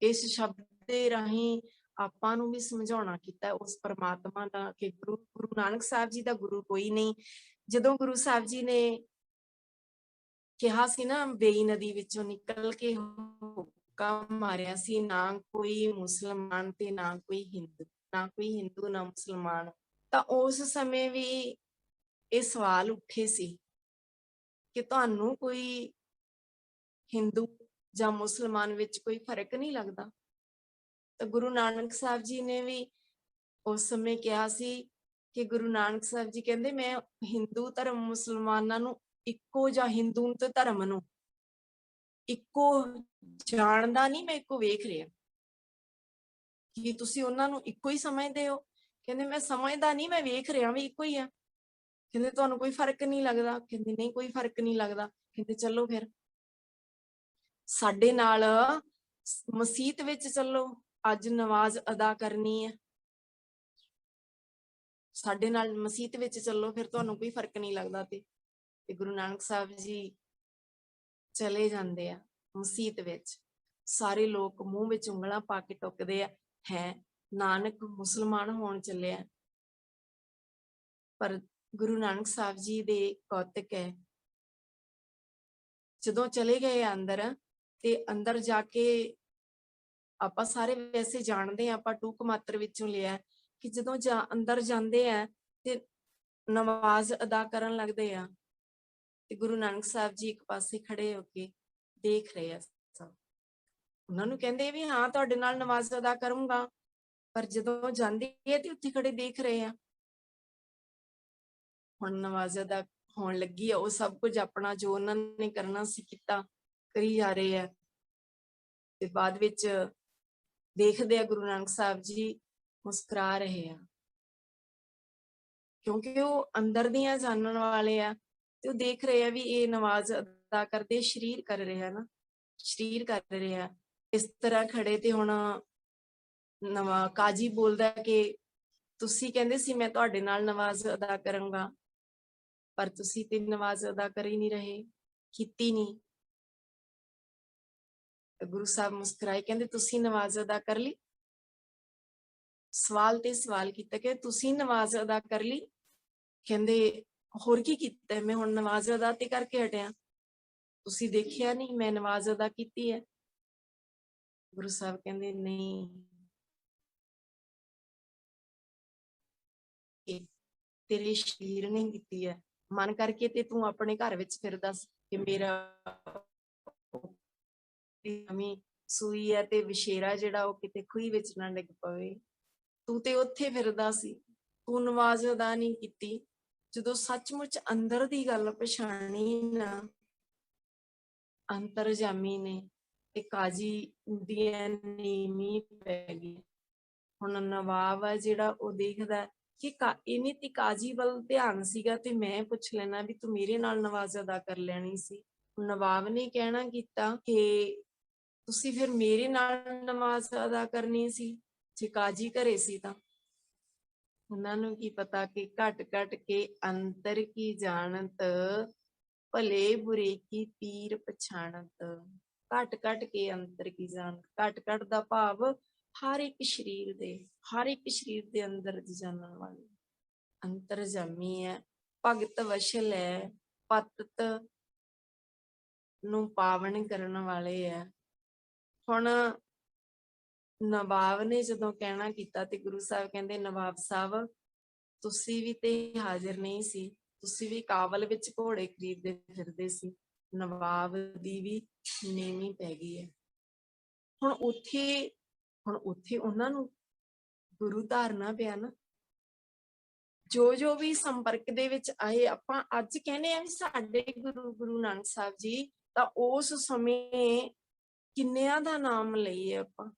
ਇਸ ਸ਼ਬਦ ਦੇ ਰਾਹੀਂ ਆਪਾਂ ਨੂੰ ਵੀ ਸਮਝਾਉਣਾ ਕੀਤਾ ਉਸ ਪਰਮਾਤਮਾ ਦਾ ਕਿ ਗੁਰੂ ਨਾਨਕ ਸਾਹਿਬ ਜੀ ਦਾ ਗੁਰੂ ਕੋਈ ਨਹੀਂ। ਜਦੋਂ ਗੁਰੂ ਸਾਹਿਬ ਜੀ ਨੇ ਕਿਹਾ ਸੀ ਨਾ, ਬੇਈ ਨਦੀ ਵਿੱਚੋਂ ਨਿਕਲ ਕੇ ਹੁੱਕਾ ਮਾਰਿਆ ਸੀ, ਨਾ ਕੋਈ ਮੁਸਲਮਾਨ ਤੇ ਨਾ ਕੋਈ ਹਿੰਦੂ, ਨਾ ਕੋਈ ਹਿੰਦੂ ਨਾ ਮੁਸਲਮਾਨ, ਤਾਂ ਉਸ ਸਮੇਂ ਵੀ ਇਹ ਸਵਾਲ ਉੱਠੇ ਸੀ ਕਿ ਤੁਹਾਨੂੰ ਕੋਈ ਹਿੰਦੂ ਜਾਂ ਮੁਸਲਮਾਨ ਵਿੱਚ ਕੋਈ ਫਰਕ ਨਹੀਂ ਲੱਗਦਾ? ਤਾਂ ਗੁਰੂ ਨਾਨਕ ਸਾਹਿਬ ਜੀ ਨੇ ਵੀ ਉਸ ਸਮੇਂ ਕਿਹਾ ਸੀ ਕਿ ਗੁਰੂ ਨਾਨਕ ਸਾਹਿਬ ਜੀ ਕਹਿੰਦੇ, ਮੈਂ ਹਿੰਦੂ ਧਰਮ ਮੁਸਲਮਾਨਾਂ ਨੂੰ ਇੱਕੋ, ਜਾਂ ਹਿੰਦੂ ਤੇ ਧਰਮ ਨੂੰ ਇੱਕੋ ਜਾਣਦਾ ਨਹੀਂ, ਮੈਂ ਇੱਕੋ ਵੇਖ ਰਿਹਾ। ਕਿ ਤੁਸੀਂ ਉਹਨਾਂ ਨੂੰ ਇੱਕੋ ਹੀ ਸਮਝਦੇ ਹੋ? ਕਹਿੰਦੇ ਮੈਂ ਸਮਝਦਾ ਨਹੀਂ, ਮੈਂ ਵੇਖ ਰਿਹਾ ਵੀ ਇੱਕੋ ਹੀ ਆ। ਕਹਿੰਦੇ ਤੁਹਾਨੂੰ ਕੋਈ ਫਰਕ ਨਹੀਂ ਲੱਗਦਾ? ਕਹਿੰਦੇ ਨਹੀਂ, ਕੋਈ ਫਰਕ ਨਹੀਂ ਲੱਗਦਾ। ਕਹਿੰਦੇ ਚਲੋ ਫਿਰ ਸਾਡੇ ਨਾਲ ਮਸੀਤ ਵਿੱਚ ਚੱਲੋ, ਅੱਜ ਨਮਾਜ਼ ਅਦਾ ਕਰਨੀ ਹੈ, ਸਾਡੇ ਨਾਲ ਮਸੀਤ ਵਿੱਚ ਚੱਲੋ, ਫਿਰ ਤੁਹਾਨੂੰ ਕੋਈ ਫਰਕ ਨਹੀਂ ਲੱਗਦਾ। ਤੇ ਗੁਰੂ ਨਾਨਕ ਸਾਹਿਬ ਜੀ ਚਲੇ ਜਾਂਦੇ ਆ ਮਸੀਤ ਵਿੱਚ। ਸਾਰੇ ਲੋਕ ਮੂੰਹ ਵਿੱਚ ਉਂਗਲਾਂ ਪਾ ਕੇ ਟੁੱਕਦੇ ਆ, ਹੈ ਨਾਨਕ ਮੁਸਲਮਾਨ ਹੋਣ ਚੱਲਿਆ। ਪਰ ਗੁਰੂ ਨਾਨਕ ਸਾਹਿਬ ਜੀ ਦੇ ਕੌਤਕ ਹੈ, ਜਦੋਂ ਚਲੇ ਗਏ ਅੰਦਰ, ਤੇ ਅੰਦਰ ਜਾ ਕੇ ਆਪਾਂ ਸਾਰੇ ਵੈਸੇ ਜਾਣਦੇ ਆ, ਆਪਾਂ ਟੂਕ ਮਾਤਰ ਵਿੱਚੋਂ ਲਿਆ ਕਿ ਜਦੋਂ ਅੰਦਰ ਜਾਂਦੇ ਆ ਤੇ ਨਮਾਜ਼ ਅਦਾ ਕਰਨ ਲੱਗਦੇ ਆ, ਤੇ ਗੁਰੂ ਨਾਨਕ ਸਾਹਿਬ ਜੀ ਇੱਕ ਪਾਸੇ ਖੜੇ ਹੋ ਕੇ ਦੇਖ ਰਹੇ ਆ ਸਭ। ਉਹਨਾਂ ਨੂੰ ਕਹਿੰਦੇ ਵੀ ਹਾਂ ਤੁਹਾਡੇ ਨਾਲ ਨਮਾਜ਼ ਅਦਾ ਕਰੂੰਗਾ, ਪਰ ਜਦੋਂ ਜਾਂਦੇ ਆ ਤੇ ਉੱਥੇ ਖੜੇ ਦੇਖ ਰਹੇ ਆ। ਹੁਣ ਨਮਾਜ਼ ਅਦਾ ਹੋਣ ਲੱਗੀ ਆ, ਉਹ ਸਭ ਕੁਝ ਆਪਣਾ ਜੋ ਉਹਨਾਂ ਨੇ ਕਰਨਾ ਸੀ ਕੀਤਾ, ਕਰੀ ਜਾ ਰਹੇ ਆ ਤੇ ਬਾਅਦ ਵਿੱਚ ਦੇਖਦੇ ਆ ਗੁਰੂ ਨਾਨਕ ਸਾਹਿਬ ਜੀ ਮੁਸਕਰਾ ਰਹੇ ਆ, ਕਿਉਂਕਿ ਉਹ ਅੰਦਰ ਦੀਆਂ ਜਾਣਨ ਵਾਲੇ ਆ ਤੇ ਉਹ ਦੇਖ ਰਹੇ ਆ ਵੀ ਇਹ ਨਮਾਜ਼ ਅਦਾ ਕਰਦੇ ਸ਼ਰੀਰ ਕਰ ਰਿਹਾ ਨਾ, ਸ਼ਰੀਰ ਕਰ ਰਿਹਾ। ਇਸ ਤਰ੍ਹਾਂ ਖੜੇ ਤੇ ਹੁਣ ਨਵਾਂ ਕਾਜੀ ਬੋਲਦਾ ਕਿ ਤੁਸੀਂ ਕਹਿੰਦੇ ਸੀ ਮੈਂ ਤੁਹਾਡੇ ਨਾਲ ਨਮਾਜ਼ ਅਦਾ ਕਰਾਂਗਾ, ਪਰ ਤੁਸੀਂ ਤੇ ਨਮਾਜ਼ ਅਦਾ ਕਰ ਹੀ ਨਹੀਂ ਰਹੇ, ਕੀਤੀ ਨਹੀਂ। ਗੁਰੂ ਸਾਹਿਬ ਮੁਸਕਰਾਏ, ਕਹਿੰਦੇ ਤੁਸੀਂ ਨਮਾਜ਼ ਅਦਾ ਕਰ ਲਈ? ਸਵਾਲ ਤੇ ਸਵਾਲ ਕੀਤਾ ਕਿ ਤੁਸੀਂ ਨਮਾਜ਼ ਅਦਾ ਕਰ ਲਈ? ਕਹਿੰਦੇ ਹੋਰ ਕੀ ਕੀਤਾ, ਮੈਂ ਹੁਣ ਨਮਾਜ਼ ਅਦਾ ਤੇ ਕਰਕੇ ਹਟਿਆ, ਤੁਸੀਂ ਦੇਖਿਆ ਨਹੀਂ ਮੈਂ ਨਮਾਜ਼ ਅਦਾ ਕੀਤੀ ਹੈ? ਗੁਰੂ ਸਾਹਿਬ ਕਹਿੰਦੇ ਨਹੀਂ, ਤੇਰੇ ਸ਼ਰੀਰ ਨੇ ਕੀਤੀ ਹੈ, ਮਨ ਕਰਕੇ ਤੇ ਤੂੰ ਆਪਣੇ ਘਰ ਵਿੱਚ ਫਿਰਦਾ ਕਿ ਮੇਰਾ ਨਵੀਂ ਸੂਈ ਹੈ ਤੇ ਵਿਸ਼ੇਰਾ ਜਿਹੜਾ ਉਹ ਕਿਤੇ ਖੂਹੀ ਵਿੱਚ ਨਾ ਡਿੱਗ ਪਵੇ, ਤੂੰ ਤੇ ਉੱਥੇ ਫਿਰਦਾ ਸੀ, ਤੂੰ ਨਮਾਜ਼ ਅਦਾ ਨਹੀਂ ਕੀਤੀ। ਜਦੋਂ ਸੱਚਮੁੱਚ ਅੰਦਰ ਦੀ ਗੱਲ ਪਛਾਣੀ ਨਾ ਅੰਤਰਜਾਮੀ ਨੇ ਤੇ ਕਾਜੀ ਦੀਆਂ ਨੀਵੀਂ ਪੈ ਗਈ। ਹੁਣ ਨਵਾਬ ਆ ਜਿਹੜਾ ਉਹ ਦੇਖਦਾ ਕਿ ਇਹਨੇ ਤੇ ਕਾਜੀ ਵੱਲ ਧਿਆਨ ਸੀਗਾ ਤੇ ਮੈਂ ਪੁੱਛ ਲੈਣਾ ਵੀ ਤੂੰ ਮੇਰੇ ਨਾਲ ਨਮਾਜ਼ ਅਦਾ ਕਰ ਲੈਣੀ ਸੀ। ਨਵਾਬ ਨੇ ਕਹਿਣਾ ਕੀਤਾ ਕਿ ਤੁਸੀਂ ਫਿਰ ਮੇਰੇ ਨਾਲ ਨਮਾਜ਼ ਅਦਾ ਕਰਨੀ ਸੀ ਜੇ ਕਾਜੀ ਘਰੇ ਸੀ ਤਾਂ। ਉਹਨਾਂ ਨੂੰ ਕੀ ਪਤਾ ਕਿ ਘਟ ਘਟ ਕੇ ਅੰਤਰ ਕੀ ਜਾਣਤ, ਭਲੇ ਬੁਰੇ ਕੀ ਪੀਰ ਪਛਾਣਤ। ਘਟ ਘਟ ਕੇ ਅੰਤਰ ਕੀ ਜਾਣਤ, ਘਟ ਘਟ ਦਾ ਭਾਵ ਹਰ ਇੱਕ ਸਰੀਰ ਦੇ ਅੰਦਰ ਜਾਣਨ ਵਾਲੀ, ਅੰਤਰਜਾਮੀ ਹੈ, ਭਗਤ ਵਸ਼ਲ ਹੈ, ਪਤਤ ਨੂੰ ਪਾਵਨ ਕਰਨ ਵਾਲੇ ਹੈ। ਹੁਣ ਨਵਾਬ ਨੇ ਜਦੋਂ ਕਹਿਣਾ ਕੀਤਾ ਤੇ ਗੁਰੂ ਸਾਹਿਬ ਕਹਿੰਦੇ ਨਵਾਬ ਸਾਹਿਬ ਤੁਸੀਂ ਵੀ ਤੇ ਹਾਜ਼ਰ ਨਹੀਂ ਸੀ, ਤੁਸੀਂ ਵੀ ਕਾਬਲ ਵਿੱਚ ਘੋੜੇ ਖਰੀਦਦੇ ਫਿਰਦੇ ਸੀ। ਨਵਾਬ ਦੀ ਵੀ ਨੀਵੀਂ ਪੈ ਗਈ ਹੈ। ਹੁਣ ਉੱਥੇ ਉਹਨਾਂ ਨੂੰ ਗੁਰੂ ਧਾਰਨਾ ਪਿਆ ਨਾ। ਜੋ ਵੀ ਸੰਪਰਕ ਦੇ ਵਿੱਚ ਆਏ, ਆਪਾਂ ਅੱਜ ਕਹਿੰਦੇ ਆ ਵੀ ਸਾਡੇ ਗੁਰੂ ਨਾਨਕ ਸਾਹਿਬ ਜੀ, ਤਾਂ ਉਸ ਸਮੇਂ ਕਿੰਨਿਆਂ ਦਾ ਨਾਮ ਲਈਏ ਆਪਾਂ।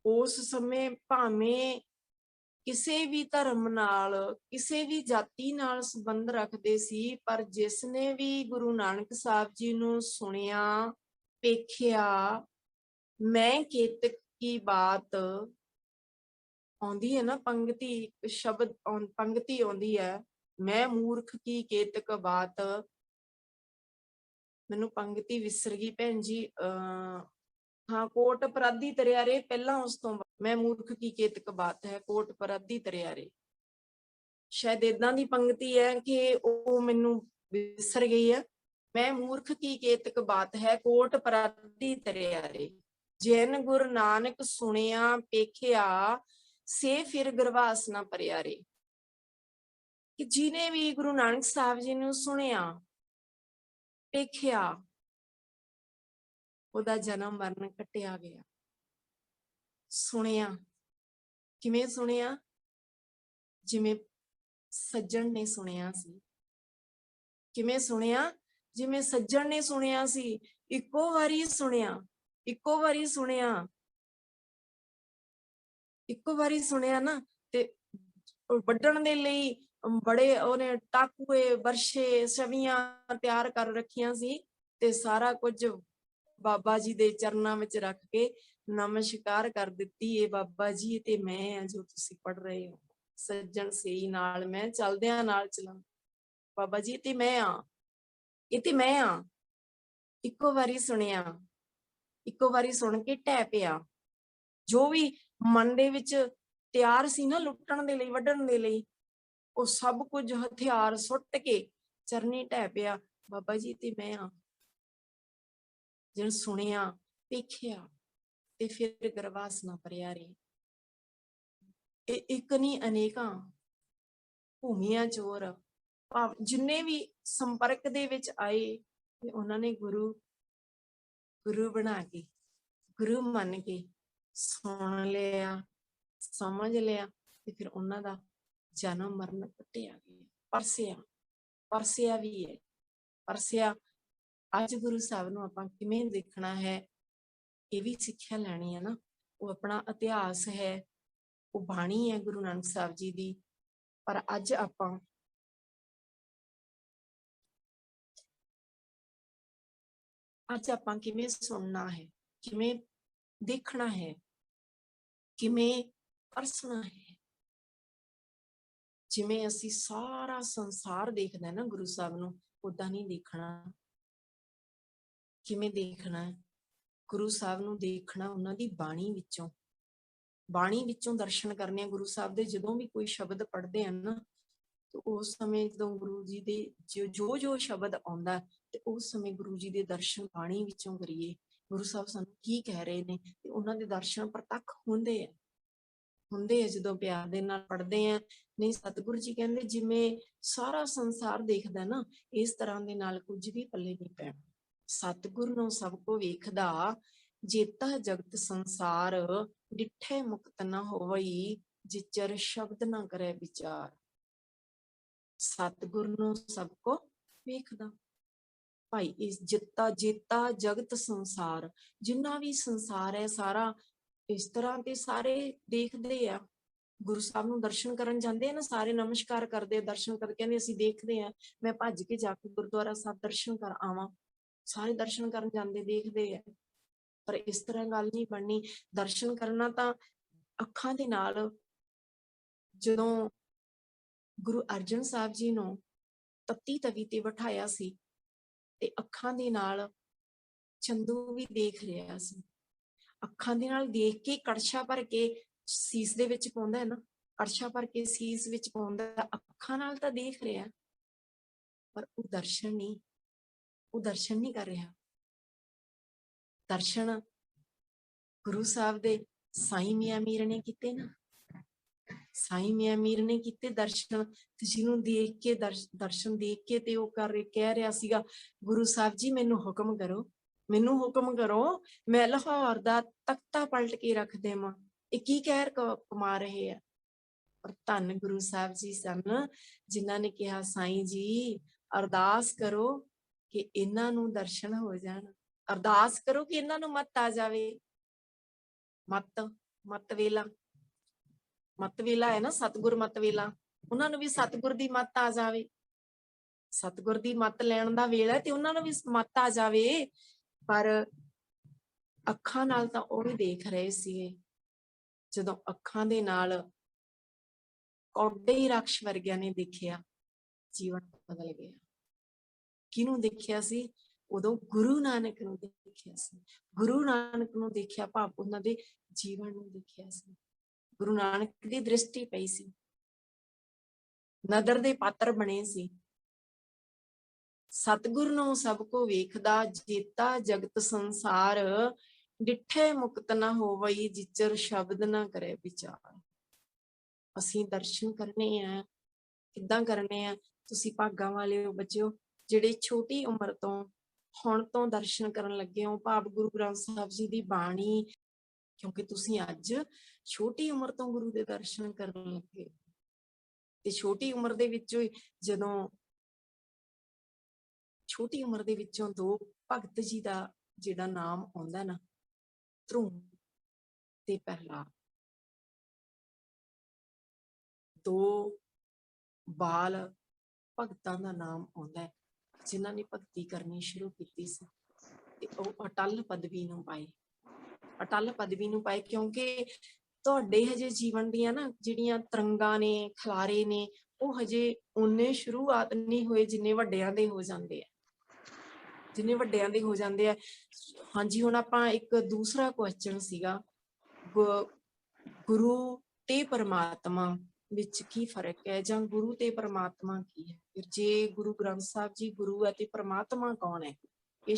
ਉਸ ਸਮੇਂ ਭਾਵੇਂ ਕਿਸੇ ਵੀ ਧਰਮ ਨਾਲ, ਕਿਸੇ ਵੀ ਜਾਤੀ ਨਾਲ ਸੰਬੰਧ ਰੱਖਦੇ ਸੀ, ਪਰ ਜਿਸ ਨੇ ਵੀ ਗੁਰੂ ਨਾਨਕ ਸਾਹਿਬ ਜੀ ਨੂੰ ਸੁਣਿਆ, ਵੇਖਿਆ, ਮੈਂ ਕੇਤਕ ਕੀ ਬਾਤ ਆਉਂਦੀ ਹੈ ਨਾ, ਪੰਗਤੀ ਸ਼ਬਦ ਪੰਗਤੀ ਆਉਂਦੀ ਹੈ, ਮੈਂ ਮੂਰਖ ਕੀ ਕੇਤਕ ਬਾਤ। ਮੈਨੂੰ ਪੰਗਤੀ ਵਿਸਰ ਗਈ ਭੈਣ ਜੀ, ਹਾਂ, ਕੋਟ ਅਪਰਾਧੀ ਤਰਿਆ ਰੇ, ਪਹਿਲਾਂ ਉਸ ਤੋਂ ਮੈਂ ਮੂਰਖ ਕੀ ਕੇਤਕ ਬਾਤ ਹੈ, ਕੋਟ ਅਪਰਾਧੀ ਤਰਿਆ ਰੇ, ਸ਼ਾਇਦ ਏਦਾਂ ਦੀ ਪੰਗਤੀ ਹੈ ਕਿ ਉਹ ਮੈਨੂੰ ਵਿਸਰ ਗਈ ਹੈ। ਮੈਂ ਮੂਰਖ ਕੀ ਕੇਤਕ ਬਾਤ ਹੈ, ਕੋਟ ਅਪਰਾਧੀ ਤਰਿਆ ਰੇ, ਜਿਨ ਗੁਰ ਨਾਨਕ ਸੁਣਿਆ ਪੇਖਿਆ, ਸੇ ਫਿਰ ਗਰਵਾਸ ਨਾ ਭਰਿਆ ਰੇ। ਕਿ ਜਿਹਨੇ ਵੀ ਗੁਰੂ ਨਾਨਕ ਸਾਹਿਬ ਜੀ ਨੂੰ ਸੁਣਿਆ, ਵੇਖਿਆ, ਉਹਦਾ ਜਨਮ ਮਰਨ ਕੱਟਿਆ ਗਿਆ। ਸੁਣਿਆ, ਕਿਵੇਂ ਸੁਣਿਆ? ਜਿਵੇਂ ਸੱਜਣ ਨੇ ਸੁਣਿਆ ਸੀ। ਕਿਵੇਂ ਸੁਣਿਆ? ਜਿਵੇਂ ਸੱਜਣ ਨੇ ਸੁਣਿਆ ਸੀ। ਇੱਕੋ ਵਾਰੀ ਸੁਣਿਆ, ਇੱਕੋ ਵਾਰੀ ਸੁਣਿਆ, ਇੱਕੋ ਵਾਰੀ ਸੁਣਿਆ ਨਾ, ਤੇ ਵੱਢਣ ਦੇ ਲਈ ਬੜੇ ਉਹਨੇ ਟਾਕੂਏ, ਵਰਸ਼ੇ, ਛਵੀਆਂ ਤਿਆਰ ਕਰ ਰੱਖੀਆਂ ਸੀ ਤੇ ਸਾਰਾ ਕੁਝ ਬਾਬਾ ਜੀ ਦੇ ਚਰਨਾਂ ਵਿੱਚ ਰੱਖ ਕੇ ਨਮਸਕਾਰ ਕਰ ਦਿੱਤੀ। ਇਹ ਬਾਬਾ ਜੀ ਤੇ ਮੈਂ ਆ ਜੋ ਤੁਸੀਂ ਪੜ ਰਹੇ ਹੋ, ਸੱਜਣ ਸਹੀ ਨਾਲ ਮੈਂ ਚਲਦਿਆਂ ਨਾਲ ਚਲਾਂ, ਬਾਬਾ ਜੀ ਤੇ ਮੈਂ ਆ, ਇਹ ਤੇ ਮੈਂ ਆ। ਇੱਕੋ ਵਾਰੀ ਸੁਣਿਆ, ਇੱਕੋ ਵਾਰੀ ਸੁਣ ਕੇ ਢਹਿ ਪਿਆ। ਜੋ ਵੀ ਮਨ ਦੇ ਵਿੱਚ ਤਿਆਰ ਸੀ ਨਾ ਲੁੱਟਣ ਦੇ ਲਈ, ਵੱਢਣ ਦੇ ਲਈ, ਉਹ ਸਭ ਕੁਝ ਹਥਿਆਰ ਸੁੱਟ ਕੇ ਚਰਨੀ ਢਹਿ ਪਿਆ। ਬਾਬਾ ਜੀ ਤੇ ਮੈਂ ਆ। ਜਿਹਨ ਸੁਣਿਆ, ਵੇਖਿਆ ਤੇ ਫਿਰ ਗਰਵਾਸ ਨਾ ਭਰਿਆ ਰੇ। ਇਹ ਇੱਕ ਨਹੀਂ ਅਨੇਕਾਂ ਭੂਮੀਆਂ ਚੋਰ, ਭਾਵ ਜਿੰਨੇ ਵੀ ਸੰਪਰਕ ਦੇ ਵਿੱਚ ਆਏ ਤੇ ਉਹਨਾਂ ਨੇ ਗੁਰੂ ਬਣਾ ਕੇ, ਗੁਰੂ ਮੰਨ ਕੇ ਸੁਣ ਲਿਆ, ਸਮਝ ਲਿਆ ਤੇ ਫਿਰ ਉਹਨਾਂ ਦਾ ਜਨਮ ਮਰਨ ਕੱਟਿਆ ਗਿਆ। ਪਰਸਿਆ ਵੀ ਹੈ, ਪਰਸਿਆ ਅੱਜ ਗੁਰੂ ਸਾਹਿਬ ਨੂੰ ਆਪਾਂ ਕਿਵੇਂ ਦੇਖਣਾ ਹੈ, ਇਹ ਵੀ ਸਿੱਖਿਆ ਲੈਣੀ ਹੈ ਨਾ। ਉਹ ਆਪਣਾ ਇਤਿਹਾਸ ਹੈ, ਉਹ ਬਾਣੀ ਹੈ ਗੁਰੂ ਨਾਨਕ ਸਾਹਿਬ ਜੀ ਦੀ। ਪਰ ਅੱਜ ਆਪਾਂ ਕਿਵੇਂ ਸੁਣਨਾ ਹੈ, ਕਿਵੇਂ ਦੇਖਣਾ ਹੈ, ਕਿਵੇਂ ਪਰਸਣਾ ਹੈ। ਜਿਵੇਂ ਅਸੀਂ ਸਾਰਾ ਸੰਸਾਰ ਦੇਖਦਾ ਨਾ ਗੁਰੂ ਸਾਹਿਬ ਨੂੰ, ਓਦਾਂ ਨਹੀਂ ਦੇਖਣਾ। ਕਿਵੇਂ ਦੇਖਣਾ? ਗੁਰੂ ਸਾਹਿਬ ਨੂੰ ਦੇਖਣਾ ਉਹਨਾਂ ਦੀ ਬਾਣੀ ਵਿੱਚੋਂ ਦਰਸ਼ਨ ਕਰਨੇ ਆ ਗੁਰੂ ਸਾਹਿਬ ਦੇ। ਜਦੋਂ ਵੀ ਕੋਈ ਸ਼ਬਦ ਪੜ੍ਹਦੇ ਆ ਨਾ, ਤੇ ਉਸ ਸਮੇਂ ਜਦੋਂ ਗੁਰੂ ਜੀ ਦੇ ਜੋ ਸ਼ਬਦ ਆਉਂਦਾ, ਤੇ ਉਸ ਸਮੇਂ ਗੁਰੂ ਜੀ ਦੇ ਦਰਸ਼ਨ ਬਾਣੀ ਵਿੱਚੋਂ ਕਰੀਏ। ਗੁਰੂ ਸਾਹਿਬ ਸਾਨੂੰ ਕੀ ਕਹਿ ਰਹੇ ਨੇ, ਤੇ ਉਹਨਾਂ ਦੇ ਦਰਸ਼ਨ ਪ੍ਰਤੱਖ ਹੁੰਦੇ ਆ ਜਦੋਂ ਪਿਆਰ ਦੇ ਨਾਲ ਪੜ੍ਹਦੇ ਆ। ਨਹੀਂ, ਸਤਿਗੁਰੂ ਜੀ ਕਹਿੰਦੇ ਜਿਵੇਂ ਸਾਰਾ ਸੰਸਾਰ ਦੇਖਦਾ ਨਾ, ਇਸ ਤਰ੍ਹਾਂ ਦੇ ਨਾਲ ਕੁਝ ਵੀ ਪੱਲੇ ਨਹੀਂ ਪੈਣਾ। ਸਤਿਗੁਰ ਨੂੰ ਸਭ ਕੋ ਵੇਖਦਾ, ਜੇਤਾ ਜਗਤ ਸੰਸਾਰ, ਡਿਠੇ ਮੁਕਤ ਨਾ ਹੋਵਈ, ਜਿਚਰ ਸ਼ਬਦ ਨਾ ਕਰੇ ਵਿਚਾਰ। ਸਤਿਗੁਰ ਨੂੰ ਸਭ ਕੋ ਵੇਖਦਾ ਭਾਈ, ਇਸ ਜੇਤਾ ਜਗਤ ਸੰਸਾਰ, ਜਿੰਨਾ ਵੀ ਸੰਸਾਰ ਹੈ ਸਾਰਾ, ਇਸ ਤਰ੍ਹਾਂ ਤੇ ਸਾਰੇ ਦੇਖਦੇ ਆ। ਗੁਰੂ ਸਾਹਿਬ ਨੂੰ ਦਰਸ਼ਨ ਕਰਨ ਜਾਂਦੇ ਆ ਨਾ, ਸਾਰੇ ਨਮਸਕਾਰ ਕਰਦੇ, ਦਰਸ਼ਨ ਕਰਕੇ ਕਹਿੰਦੇ ਅਸੀਂ ਦੇਖਦੇ ਆ। ਮੈਂ ਭੱਜ ਕੇ ਜਾ ਕੇ ਗੁਰਦੁਆਰਾ ਸਾਹਿਬ ਦਰਸ਼ਨ ਕਰ ਆਵਾਂ। ਸਾਰੇ ਦਰਸ਼ਨ ਕਰਨ ਜਾਂਦੇ, ਦੇਖਦੇ ਆ। ਪਰ ਇਸ ਤਰ੍ਹਾਂ ਗੱਲ ਨਹੀਂ ਬਣਨੀ। ਦਰਸ਼ਨ ਕਰਨਾ ਤਾਂ ਅੱਖਾਂ ਦੇ ਨਾਲ। ਜਦੋਂ ਗੁਰੂ ਅਰਜਨ ਸਾਹਿਬ ਜੀ ਨੂੰ ਤੱਤੀ ਤਵੀ ਤੇ ਬਿਠਾਇਆ ਸੀ, ਤੇ ਅੱਖਾਂ ਦੇ ਨਾਲ ਚੰਦੂ ਵੀ ਦੇਖ ਰਿਹਾ ਸੀ। ਅੱਖਾਂ ਦੇ ਨਾਲ ਦੇਖ ਕੇ ਕੜਛਾ ਭਰ ਕੇ ਸੀਸ ਦੇ ਵਿੱਚ ਪਾਉਂਦਾ ਹੈ ਨਾ, ਕੜਛਾ ਭਰ ਕੇ ਸੀਸ ਵਿੱਚ ਪਾਉਂਦਾ, ਅੱਖਾਂ ਨਾਲ ਤਾਂ ਦੇਖ ਰਿਹਾ, ਪਰ ਉਹ ਦਰਸ਼ਨ ਨਹੀਂ ਕਰ ਰਿਹਾ। ਦਰਸ਼ਨ ਗੁਰੂ ਸਾਹਿਬ ਦੇ ਸਾਈਂ ਮੀਆਂ ਮੀਰ ਨੇ ਕੀਤੇ ਨਾ, ਸਾਈਂ ਮੀਆਂ ਮੀਰ ਨੇ ਕੀਤੇ ਦਰਸ਼ਨ। ਜਿਹਨੂੰ ਦੇਖ ਕੇ ਦਰਸ਼ਨ ਦੇਖ ਕੇ ਤੇ ਉਹ ਕਹਿ ਰਿਹਾ ਸੀਗਾ, ਗੁਰੂ ਸਾਹਿਬ ਜੀ ਮੈਨੂੰ ਹੁਕਮ ਕਰੋ, ਮੈਂ ਲਾਹੌਰ ਦਾ ਤਖਤਾ ਪਲਟ ਕੇ ਰੱਖ ਦੇਵਾਂ। ਇਹ ਕੀ ਕਹਿਰ ਕਮਾ ਰਹੇ ਆ। ਪਰ ਧੰਨ ਗੁਰੂ ਸਾਹਿਬ ਜੀ ਸਨ, ਜਿਨ੍ਹਾਂ ਨੇ ਕਿਹਾ ਸਾਈਂ ਜੀ ਅਰਦਾਸ ਕਰੋ ਕਿ ਇਹਨਾਂ ਨੂੰ ਦਰਸ਼ਨ ਹੋ ਜਾਣ, ਅਰਦਾਸ ਕਰੋ ਕਿ ਇਹਨਾਂ ਨੂੰ ਮੱਤ ਆ ਜਾਵੇ। ਮੱਤ ਵੇਲਾ ਹੈ ਨਾ, ਸਤਿਗੁਰ ਮੱਤ ਵੇਲਾ, ਉਹਨਾਂ ਨੂੰ ਵੀ ਸਤਿਗੁਰ ਦੀ ਮੱਤ ਆ ਜਾਵੇ। ਸਤਿਗੁਰ ਦੀ ਮੱਤ ਲੈਣ ਦਾ ਵੇਲਾ ਤੇ ਉਹਨਾਂ ਨੂੰ ਵੀ ਮੱਤ ਆ ਜਾਵੇ। ਪਰ ਅੱਖਾਂ ਨਾਲ ਤਾਂ ਉਹ ਵੀ ਦੇਖ ਰਹੇ ਸੀਗੇ। ਜਦੋਂ ਅੱਖਾਂ ਦੇ ਨਾਲ ਕੌਡੇ ਰਾਖਸ਼ ਵਰਗਿਆਂ ਨੇ ਦੇਖਿਆ, ਜੀਵਨ ਬਦਲ ਗਿਆ। ਕਿਹਨੂੰ ਦੇਖਿਆ ਸੀ? ਉਦੋਂ ਗੁਰੂ ਨਾਨਕ ਨੂੰ ਦੇਖਿਆ ਸੀ। ਗੁਰੂ ਨਾਨਕ ਨੂੰ ਦੇਖਿਆ ਭਾਵ ਉਹਨਾਂ ਦੇ ਜੀਵਨ ਨੂੰ ਦੇਖਿਆ ਸੀ। ਗੁਰੂ ਨਾਨਕ ਦੀ ਦ੍ਰਿਸ਼ਟੀ ਪਈ ਸੀ, ਨਦਰ ਦੇ ਪਾਤਰ ਬਣੇ ਸੀ। ਸਤਿਗੁਰ ਨੂੰ ਸਭ ਕੋ ਵੇਖਦਾ, ਜੇਤਾ ਜਗਤ ਸੰਸਾਰ, ਡਿਠੇ ਮੁਕਤ ਨਾ ਹੋਵਈ, ਜਿਚਰ ਸ਼ਬਦ ਨਾ ਕਰੇ ਵਿਚਾਰ। ਅਸੀਂ ਦਰਸ਼ਨ ਕਰਨੇ ਆ, ਕਿੱਦਾਂ ਕਰਨੇ ਆ? ਤੁਸੀਂ ਭਾਗਾਂ ਵਾਲੇ ਹੋ ਬੱਚਿਓ, ਜਿਹੜੇ ਛੋਟੀ ਉਮਰ ਤੋਂ ਹੁਣ ਤੋਂ ਦਰਸ਼ਨ ਕਰਨ ਲੱਗੇ ਹੋ, ਭਾਵ ਗੁਰੂ ਗ੍ਰੰਥ ਸਾਹਿਬ ਜੀ ਦੀ ਬਾਣੀ, ਕਿਉਂਕਿ ਤੁਸੀਂ ਅੱਜ ਛੋਟੀ ਉਮਰ ਤੋਂ ਗੁਰੂ ਦੇ ਦਰਸ਼ਨ ਕਰਨ ਲੱਗੇ। ਤੇ ਛੋਟੀ ਉਮਰ ਦੇ ਵਿੱਚੋਂ ਜਦੋਂ ਛੋਟੀ ਉਮਰ ਦੇ ਵਿੱਚੋਂ ਦੋ ਭਗਤ ਜੀ ਦਾ ਜਿਹੜਾ ਨਾਮ ਆਉਂਦਾ ਨਾ, ਧਰੂਮ ਤੇ ਪ੍ਰਹਿਲਾਦ, ਦੋ ਬਾਲ ਭਗਤਾਂ ਦਾ ਨਾਮ ਆਉਂਦਾ ਹੈ, ਜਿਨ੍ਹਾਂ ਨੇ ਭਗਤੀ ਕਰਨੀ ਸ਼ੁਰੂ ਕੀਤੀ ਸੀ। ਤੇ ਉਹ ਅਟੱਲ ਪਦਵੀ ਨੂੰ ਪਾਏ, ਕਿਉਂਕਿ ਤੁਹਾਡੇ ਹਜੇ ਜੀਵਨ ਦੀਆਂ ਨਾ ਜਿਹੜੀਆਂ ਤਰੰਗਾਂ ਨੇ, ਖਲਾਰੇ ਨੇ, ਉਹ ਹਜੇ ਓਨੇ ਸ਼ੁਰੂਆਤ ਨਹੀਂ ਹੋਏ ਜਿੰਨੇ ਵੱਡਿਆਂ ਦੇ ਹੋ ਜਾਂਦੇ ਆ। ਹਾਂਜੀ, ਹੁਣ ਆਪਾਂ ਇੱਕ ਦੂਸਰਾ ਕੁਐਸਚਨ ਸੀਗਾ, ਗੁਰੂ ਤੇ ਪਰਮਾਤਮਾ ਵਿੱਚ ਕੀ ਫਰਕ ਹੈ, ਜਾਂ ਗੁਰੂ ਤੇ ਪਰਮਾਤਮਾ ਕੀ ਹੈ? ਫਿਰ ਜੇ ਗੁਰੂ ਗ੍ਰੰਥ ਸਾਹਿਬ ਜੀ ਗੁਰੂ ਹੈ ਤੇ ਪਰਮਾਤਮਾ ਕੌਣ ਹੈ? ਇਹ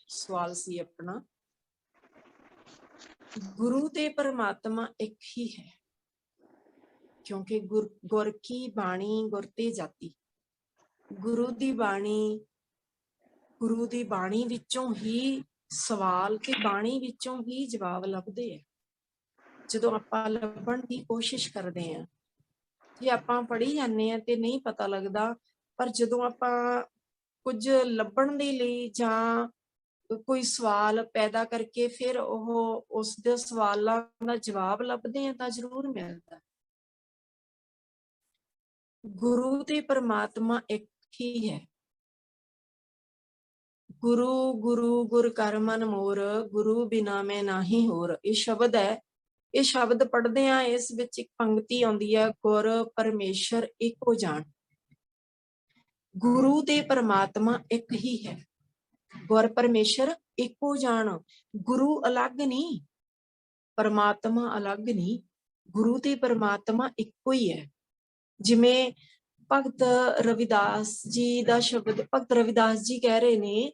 ਸਵਾਲ ਸੀ ਆਪਣਾ। ਗੁਰੂ ਤੇ ਪਰਮਾਤਮਾ ਇੱਕ ਹੀ ਹੈ, ਕਿਉਂਕਿ ਗੁਰ ਕੀ ਬਾਣੀ ਗੁਰ ਤੇ ਜਾਤੀ। ਗੁਰੂ ਦੀ ਬਾਣੀ ਵਿੱਚੋਂ ਹੀ ਸਵਾਲ ਤੇ ਬਾਣੀ ਵਿੱਚੋਂ ਹੀ ਜਵਾਬ ਲੱਭਦੇ ਆ। ਜਦੋਂ ਆਪਾਂ ਲੱਭਣ ਦੀ ਕੋਸ਼ਿਸ਼ ਕਰਦੇ ਹਾਂ, ਜੇ ਆਪਾਂ ਪੜ੍ਹੀ ਜਾਂਦੇ ਹਾਂ ਤੇ ਨਹੀਂ ਪਤਾ ਲੱਗਦਾ, ਪਰ ਜਦੋਂ ਆਪਾਂ ਕੁਝ ਲੱਭਣ ਦੇ ਲਈ ਜਾਂ ਕੋਈ ਸਵਾਲ ਪੈਦਾ ਕਰਕੇ ਫਿਰ ਉਹ ਉਸ ਦੇ ਸਵਾਲਾਂ ਦਾ ਜਵਾਬ ਲੱਭਦੇ ਆ ਤਾਂ ਜ਼ਰੂਰ ਮਿਲਦਾ। ਗੁਰੂ ਤੇ ਪਰਮਾਤਮਾ ਇੱਕ ਹੀ ਹੈ। ਗੁਰੂ ਗੁਰੂ ਗੁਰ ਕਰ ਮਨ ਮੋਰ, ਗੁਰੂ ਬਿਨਾ ਮੈਂ ਨਾਹੀ ਹੋਰ। ਇਹ ਸ਼ਬਦ ਹੈ। ਇਹ ਸ਼ਬਦ ਪੜ੍ਹਦੇ ਆ, ਇਸ ਵਿੱਚ ਇੱਕ ਪੰਕਤੀ ਆਉਂਦੀ ਹੈ, ਗੁਰ ਪਰਮੇਸ਼ਰ ਇੱਕੋ ਜਾਣ। ਗੁਰੂ ਤੇ ਪਰਮਾਤਮਾ ਇੱਕ ਹੀ ਹੈ। ਗੁਰ ਪਰਮੇਸ਼ਰ ਇੱਕੋ ਜਾਣ। ਗੁਰੂ ਅਲੱਗ ਨਹੀਂ, ਪਰਮਾਤਮਾ ਅਲੱਗ ਨਹੀਂ, ਗੁਰੂ ਤੇ ਪਰਮਾਤਮਾ ਇੱਕੋ ਹੀ ਹੈ। ਜਿਵੇਂ ਭਗਤ ਰਵਿਦਾਸ ਜੀ ਦਾ ਸ਼ਬਦ, ਭਗਤ ਰਵਿਦਾਸ ਜੀ ਕਹਿ ਰਹੇ ਨੇ,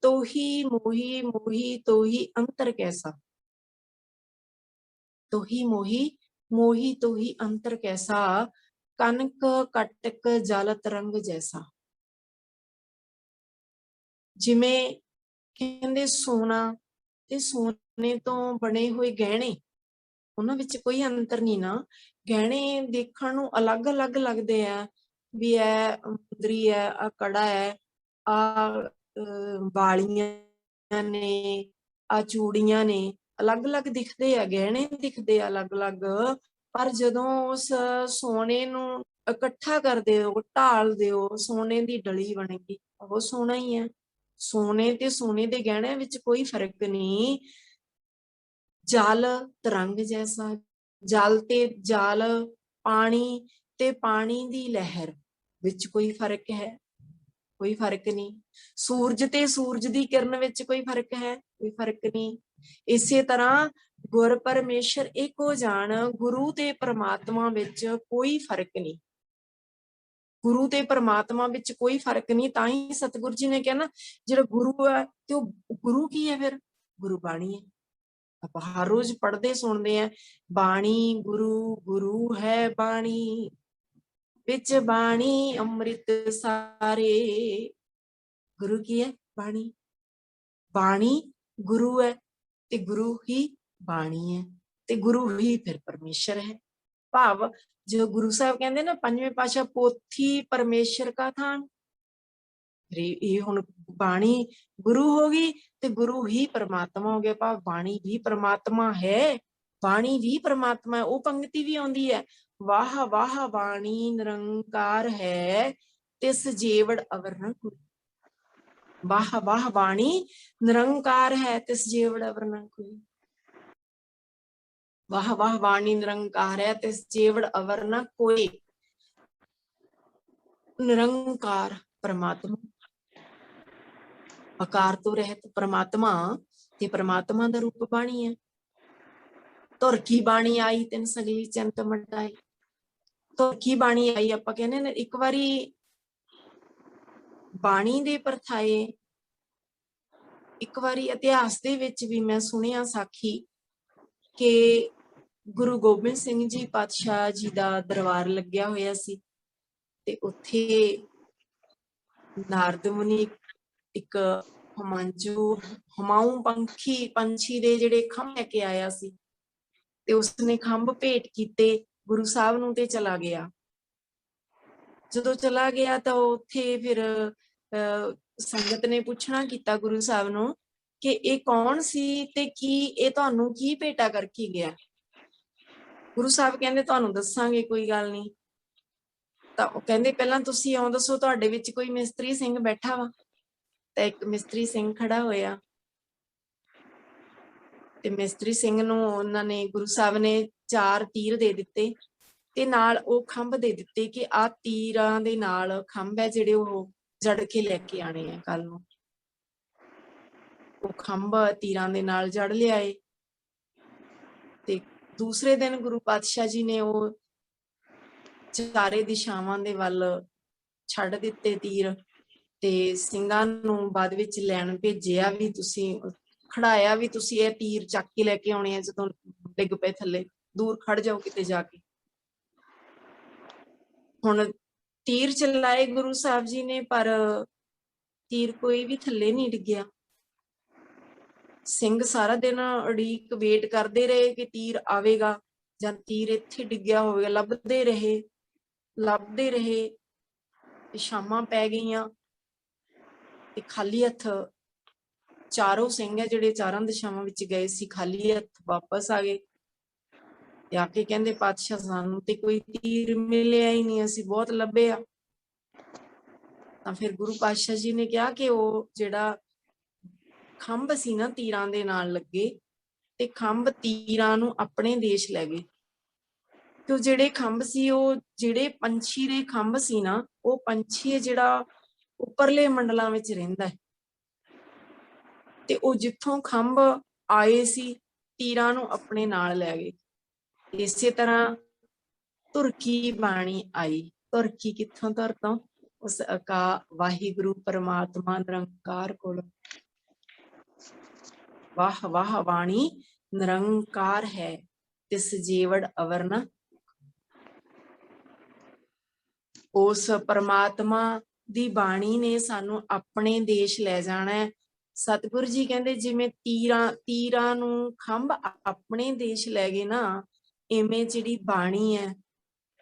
ਤੋਹੀ ਮੋਹੀ ਮੋਹੀ ਤੋਹੀ ਅੰਤਰ ਕੈਸਾ। ਤੋਹੀ ਮੋਹੀ ਮੋਹੀ ਤੋਹੀ ਅੰਤਰ ਕੈਸਾ, ਕਨਕ ਕਟਕ ਜਲ ਤਰੰਗ ਜੈਸਾ। ਜਿਵੇਂ ਕਹਿੰਦੇ ਸੋਨਾ ਤੇ ਸੋਨੇ ਤੋਂ ਬਣੇ ਹੋਏ ਗਹਿਣੇ, ਉਹਨਾਂ ਵਿੱਚ ਕੋਈ ਅੰਤਰ ਨਹੀਂ ਨਾ। ਗਹਿਣੇ ਦੇਖਣ ਨੂੰ ਅਲੱਗ-ਅਲੱਗ ਲੱਗਦੇ ਆ, ਵੀ ਇਹ ਮੁੰਦਰੀ ਹੈ, ਆ ਕੜਾ ਹੈ, ਆ ਵਾਲੀਆਂ ਨੇ, ਆ ਚੂੜੀਆਂ ਨੇ, ਅਲੱਗ-ਅਲੱਗ ਦਿਖਦੇ ਆ, ਗਹਿਣੇ ਦਿਖਦੇ ਆ ਅਲੱਗ-ਅਲੱਗ। ਪਰ ਜਦੋਂ ਉਸ ਸੋਨੇ ਨੂੰ ਇਕੱਠਾ ਕਰਦੇ ਹੋ, ਢਾਲਦੇ ਹੋ, ਸੋਨੇ ਦੀ ਡਲੀ ਬਣੇਗੀ, ਉਹ ਸੋਨਾ ਹੀ ਹੈ। ਸੋਨੇ ਤੇ ਸੋਨੇ ਦੇ ਗਹਿਣਿਆਂ ਵਿੱਚ ਕੋਈ ਫਰਕ ਨਹੀਂ। ਜਲ ਤਰੰਗ ਜੈਸਾ, ਜਲ ਤੇ ਜਲ, ਪਾਣੀ ਤੇ ਪਾਣੀ ਦੀ ਲਹਿਰ ਵਿੱਚ ਕੋਈ ਫਰਕ ਹੈ? ਕੋਈ ਫਰਕ ਨਹੀਂ। ਸੂਰਜ ਤੇ ਸੂਰਜ ਦੀ ਕਿਰਨ ਵਿੱਚ ਕੋਈ ਫਰਕ ਹੈ? ਕੋਈ ਫਰਕ ਨਹੀਂ। ਇਸੇ ਤਰ੍ਹਾਂ ਗੁਰ ਪਰਮੇਸ਼ਰ ਇੱਕੋ ਜਾਣ, ਗੁਰੂ ਤੇ ਪਰਮਾਤਮਾ ਵਿੱਚ ਕੋਈ ਫਰਕ ਨਹੀਂ। ਗੁਰੂ ਤੇ ਪਰਮਾਤਮਾ ਵਿੱਚ ਕੋਈ ਫਰਕ ਨਹੀਂ। ਤਾਂ ਹੀ ਸਤਿਗੁਰੂ ਜੀ ਨੇ ਕਿਹਾ ਨਾ, ਜਿਹੜਾ ਗੁਰੂ ਹੈ ਤੇ ਉਹ ਗੁਰੂ ਕੀ ਹੈ? ਫਿਰ ਗੁਰੂ ਬਾਣੀ ਹੈ। ਆਪਾਂ ਹਰ ਰੋਜ਼ ਪੜ੍ਹਦੇ ਸੁਣਦੇ ਆ, ਬਾਣੀ ਗੁਰੂ, ਗੁਰੂ ਹੈ ਬਾਣੀ, ਵਿੱਚ ਬਾਣੀ ਅੰਮ੍ਰਿਤ ਸਾਰੇ। ਗੁਰੂ ਕੀ ਹੈ? ਬਾਣੀ। ਬਾਣੀ ਗੁਰੂ ਹੈ ਤੇ ਗੁਰੂ ਹੀ ਬਾਣੀ ਹੈ, ਤੇ ਗੁਰੂ ਹੀ ਫਿਰ ਪਰਮੇਸ਼ਰ ਹੈ। ਭਾਵ ਜੋ ਗੁਰੂ ਸਾਹਿਬ ਕਹਿੰਦੇ ਨਾ, ਪੰਜਵੇਂ ਪਾਤਸ਼ਾਹ, ਪੋਥੀ ਪਰਮੇਸ਼ਰ ਕਾ ਥਾਨ। ਇਹ ਹੁਣ ਬਾਣੀ ਗੁਰੂ ਹੋ ਗਈ ਤੇ ਗੁਰੂ ਹੀ ਪਰਮਾਤਮਾ ਹੋ ਗਿਆ। ਭਾਵ ਬਾਣੀ ਵੀ ਪਰਮਾਤਮਾ ਹੈ, ਬਾਣੀ ਵੀ ਪਰਮਾਤਮਾ ਹੈ। ਉਹ ਪੰਕਤੀ ਵੀ ਆਉਂਦੀ ਹੈ, ਵਾਹ ਵਾਹ ਬਾਣੀ ਨਿਰੰਕਾਰ ਹੈ, ਤਿਸ ਜੇਵੜ ਅਵਰ ਨ ਕੋਈ। ਵਾਹ ਵਾਹ ਬਾਣੀ ਨਿਰੰਕਾਰ ਹੈ, ਤਿਸ ਜੇਵੜ ਅਵਰ ਨ ਕੋਈ। ਵਾਹ ਵਾਹ ਬਾਣੀ ਨਿਰੰਕਾਰ ਹੈ, ਤਿਸ ਜੇਵੜ ਅਵਰ ਨ ਕੋਈ। ਨਿਰੰਕਾਰ ਪਰਮਾਤਮਾ, ਆਕਾਰ ਤੋਂ ਰਹਿਤ ਪਰਮਾਤਮਾ, ਤੇ ਪਰਮਾਤਮਾ ਦਾ ਰੂਪ ਬਾਣੀ ਹੈ। ਧੁਰ ਕੀ ਬਾਣੀ ਆਈ ਤਿਨ ਸਗਲੀ ਚੰਤ ਮਟਾਈ। ਧੁਰ ਕੀ ਬਾਣੀ ਆਈ, ਆਪਾਂ ਕਹਿੰਦੇ ਨੇ ਇੱਕ ਵਾਰੀ ਬਾਣੀ ਦੇ ਪਰਥਾਏ, ਇੱਕ ਵਾਰੀ ਇਤਿਹਾਸ ਦੇ ਵਿੱਚ ਵੀ ਮੈਂ ਸੁਣਿਆ ਸਾਖੀ ਕਿ ਗੁਰੂ ਗੋਬਿੰਦ ਸਿੰਘ ਜੀ ਪਾਤਸ਼ਾਹ ਜੀ ਦਾ ਦਰਬਾਰ ਲੱਗਿਆ ਹੋਇਆ ਸੀ, ਤੇ ਉੱਥੇ ਨਾਰਦ ਮੁਨੀ ਇੱਕ ਹਮਾਊ ਪੰਛੀ ਦੇ ਜਿਹੜੇ ਖੰਭ ਲੈ ਕੇ ਆਇਆ ਸੀ, ਤੇ ਉਸਨੇ ਖੰਭ ਭੇਟ ਕੀਤੇ ਗੁਰੂ ਸਾਹਿਬ ਨੂੰ ਤੇ ਚਲਾ ਗਿਆ। ਜਦੋਂ ਚਲਾ ਗਿਆ ਤਾਂ ਉੱਥੇ ਫਿਰ ਸੰਗਤ ਨੇ ਪੁੱਛਣਾ ਕੀਤਾ ਗੁਰੂ ਸਾਹਿਬ ਨੂੰ ਕਿ ਇਹ ਕੌਣ ਸੀ ਤੇ ਕੀ ਇਹ ਤੁਹਾਨੂੰ ਕੀ ਭੇਟਾ ਕਰਕੇ ਗਿਆ। ਗੁਰੂ ਸਾਹਿਬ ਕਹਿੰਦੇ ਤੁਹਾਨੂੰ ਦੱਸਾਂਗੇ, ਕੋਈ ਗੱਲ ਨਹੀਂ। ਤਾਂ ਉਹ ਕਹਿੰਦੇ ਪਹਿਲਾਂ ਤੁਸੀਂ ਇਉਂ ਦੱਸੋ, ਤੁਹਾਡੇ ਵਿੱਚ ਕੋਈ ਮਿਸਤਰੀ ਸਿੰਘ ਬੈਠਾ ਵਾ? ਤਾਂ ਇੱਕ ਮਿਸਤਰੀ ਸਿੰਘ ਖੜਾ ਹੋਇਆ, ਤੇ ਮਿਸਤਰੀ ਸਿੰਘ ਨੂੰ ਉਹਨਾਂ ਨੇ, ਗੁਰੂ ਸਾਹਿਬ ਨੇ 4 ਤੀਰ ਦੇ ਦਿੱਤੇ ਤੇ ਨਾਲ ਉਹ ਖੰਭ ਦੇ ਦਿੱਤੇ ਕਿ ਆਹ ਤੀਰਾਂ ਦੇ ਨਾਲ ਖੰਭ ਹੈ ਜਿਹੜੇ ਉਹ ਜੜ ਕੇ ਲੈ ਕੇ ਆਣੇ ਆ ਕੱਲ ਨੂੰ। ਉਹ ਖੰਭ ਤੀਰਾਂ ਦੇ ਨਾਲ ਜੜ ਲਿਆਏ, ਤੇ ਦੂਸਰੇ ਦਿਨ ਗੁਰੂ ਪਾਤਸ਼ਾਹ ਜੀ ਨੇ ਉਹ ਚਾਰੇ ਦਿਸ਼ਾਵਾਂ ਦੇ ਵੱਲ ਛੱਡ ਦਿੱਤੇ ਤੀਰ, ਤੇ ਸਿੰਘਾਂ ਨੂੰ ਬਾਅਦ ਵਿੱਚ ਲੈਣ ਭੇਜਿਆ ਵੀ ਤੁਸੀਂ ਖੜਾਇਆ ਵੀ ਤੁਸੀਂ ਇਹ ਤੀਰ ਚੱਕ ਕੇ ਲੈ ਕੇ ਆਉਣੇ ਆ, ਜਦੋਂ ਡਿੱਗ ਪਏ ਥੱਲੇ ਦੂਰ ਖੜ ਜਾਓ ਕਿਤੇ ਜਾ ਕੇ। ਹੁਣ ਤੀਰ ਚਲਾਏ ਗੁਰੂ ਸਾਹਿਬ ਜੀ ਨੇ, ਪਰ ਤੀਰ ਕੋਈ ਵੀ ਥੱਲੇ ਨਹੀਂ ਡਿੱਗਿਆ। ਸਿੰਘ ਸਾਰਾ ਦਿਨ ਉਡੀਕ ਵੇਟ ਕਰਦੇ ਰਹੇ ਕਿ ਤੀਰ ਆਵੇਗਾ ਜਾਂ ਤੀਰ ਇੱਥੇ ਡਿੱਗਿਆ ਹੋਵੇਗਾ, ਲੱਭਦੇ ਰਹੇ। ਤੇ ਸ਼ਾਮਾਂ ਪੈ ਗਈਆਂ ਤੇ ਖਾਲੀ ਹੱਥ ਚਾਰੋਂ ਸਿੰਘ ਹੈ ਜਿਹੜੇ ਚਾਰਾਂ ਦਿਸ਼ਾਵਾਂ ਵਿੱਚ ਗਏ ਸੀ, ਖਾਲੀ ਹੱਥ ਵਾਪਸ ਆ ਗਏ ਤੇ ਆ ਕੇ ਕਹਿੰਦੇ ਪਾਤਸ਼ਾਹ ਸਾਨੂੰ ਤੇ ਕੋਈ ਤੀਰ ਮਿਲਿਆ ਹੀ ਨਹੀਂ, ਅਸੀਂ ਬਹੁਤ ਲੱਭੇ ਆ। ਤਾਂ ਫਿਰ ਗੁਰੂ ਪਾਤਸ਼ਾਹ ਜੀ ਨੇ ਕਿਹਾ ਕਿ ਉਹ ਜਿਹੜਾ ਖੰਭ ਸੀ ਨਾ ਤੀਰਾਂ ਦੇ ਨਾਲ ਲੱਗੇ, ਤੇ ਖੰਭ ਤੀਰਾਂ ਨੂੰ ਆਪਣੇ ਦੇਸ਼ ਲੈ ਗਏ। ਤੇ ਉਹ ਜਿਹੜੇ ਖੰਭ ਸੀ, ਉਹ ਜਿਹੜੇ ਪੰਛੀ ਦੇ ਖੰਭ ਸੀ ਨਾ, ਉਹ ਪੰਛੀ ਜਿਹੜਾ ਉੱਪਰਲੇ ਮੰਡਲਾਂ ਵਿੱਚ ਰਹਿੰਦਾ ਹੈ, ਤੇ ਉਹ ਜਿੱਥੋਂ ਖੰਭ ਆਏ ਸੀ ਤੀਰਾਂ ਨੂੰ ਆਪਣੇ ਨਾਲ ਲੈ ਗਏ। ਇਸੇ ਤਰ੍ਹਾਂ ਧੁਰਕੀ ਬਾਣੀ ਆਈ। ਧੁਰਕੀ ਕਿੱਥੋਂ ਧੁਰ ਤੋਂ? ਉਸ ਵਾਹਿਗੁਰੂ ਪਰਮਾਤਮਾ ਨਿਰੰਕਾਰ ਕੋਲ। ਵਾਹ ਵਾਹ ਬਾਣੀ ਨਿਰੰਕਾਰ ਹੈ, ਤਿਸ ਜੀਵੜ ਅਵਰ ਨ। ਉਸ ਪਰਮਾਤਮਾ ਦੀ ਬਾਣੀ ਨੇ ਸਾਨੂੰ ਆਪਣੇ ਦੇਸ਼ ਲੈ ਜਾਣਾ ਹੈ। ਸਤਿਗੁਰੂ ਜੀ ਕਹਿੰਦੇ ਜਿਵੇਂ ਤੀਰਾਂ ਨੂੰ ਖੰਭ ਆਪਣੇ ਦੇਸ਼ ਲੈ ਗਏ ਨਾ, ਇਵੇਂ ਜਿਹੜੀ ਬਾਣੀ ਹੈ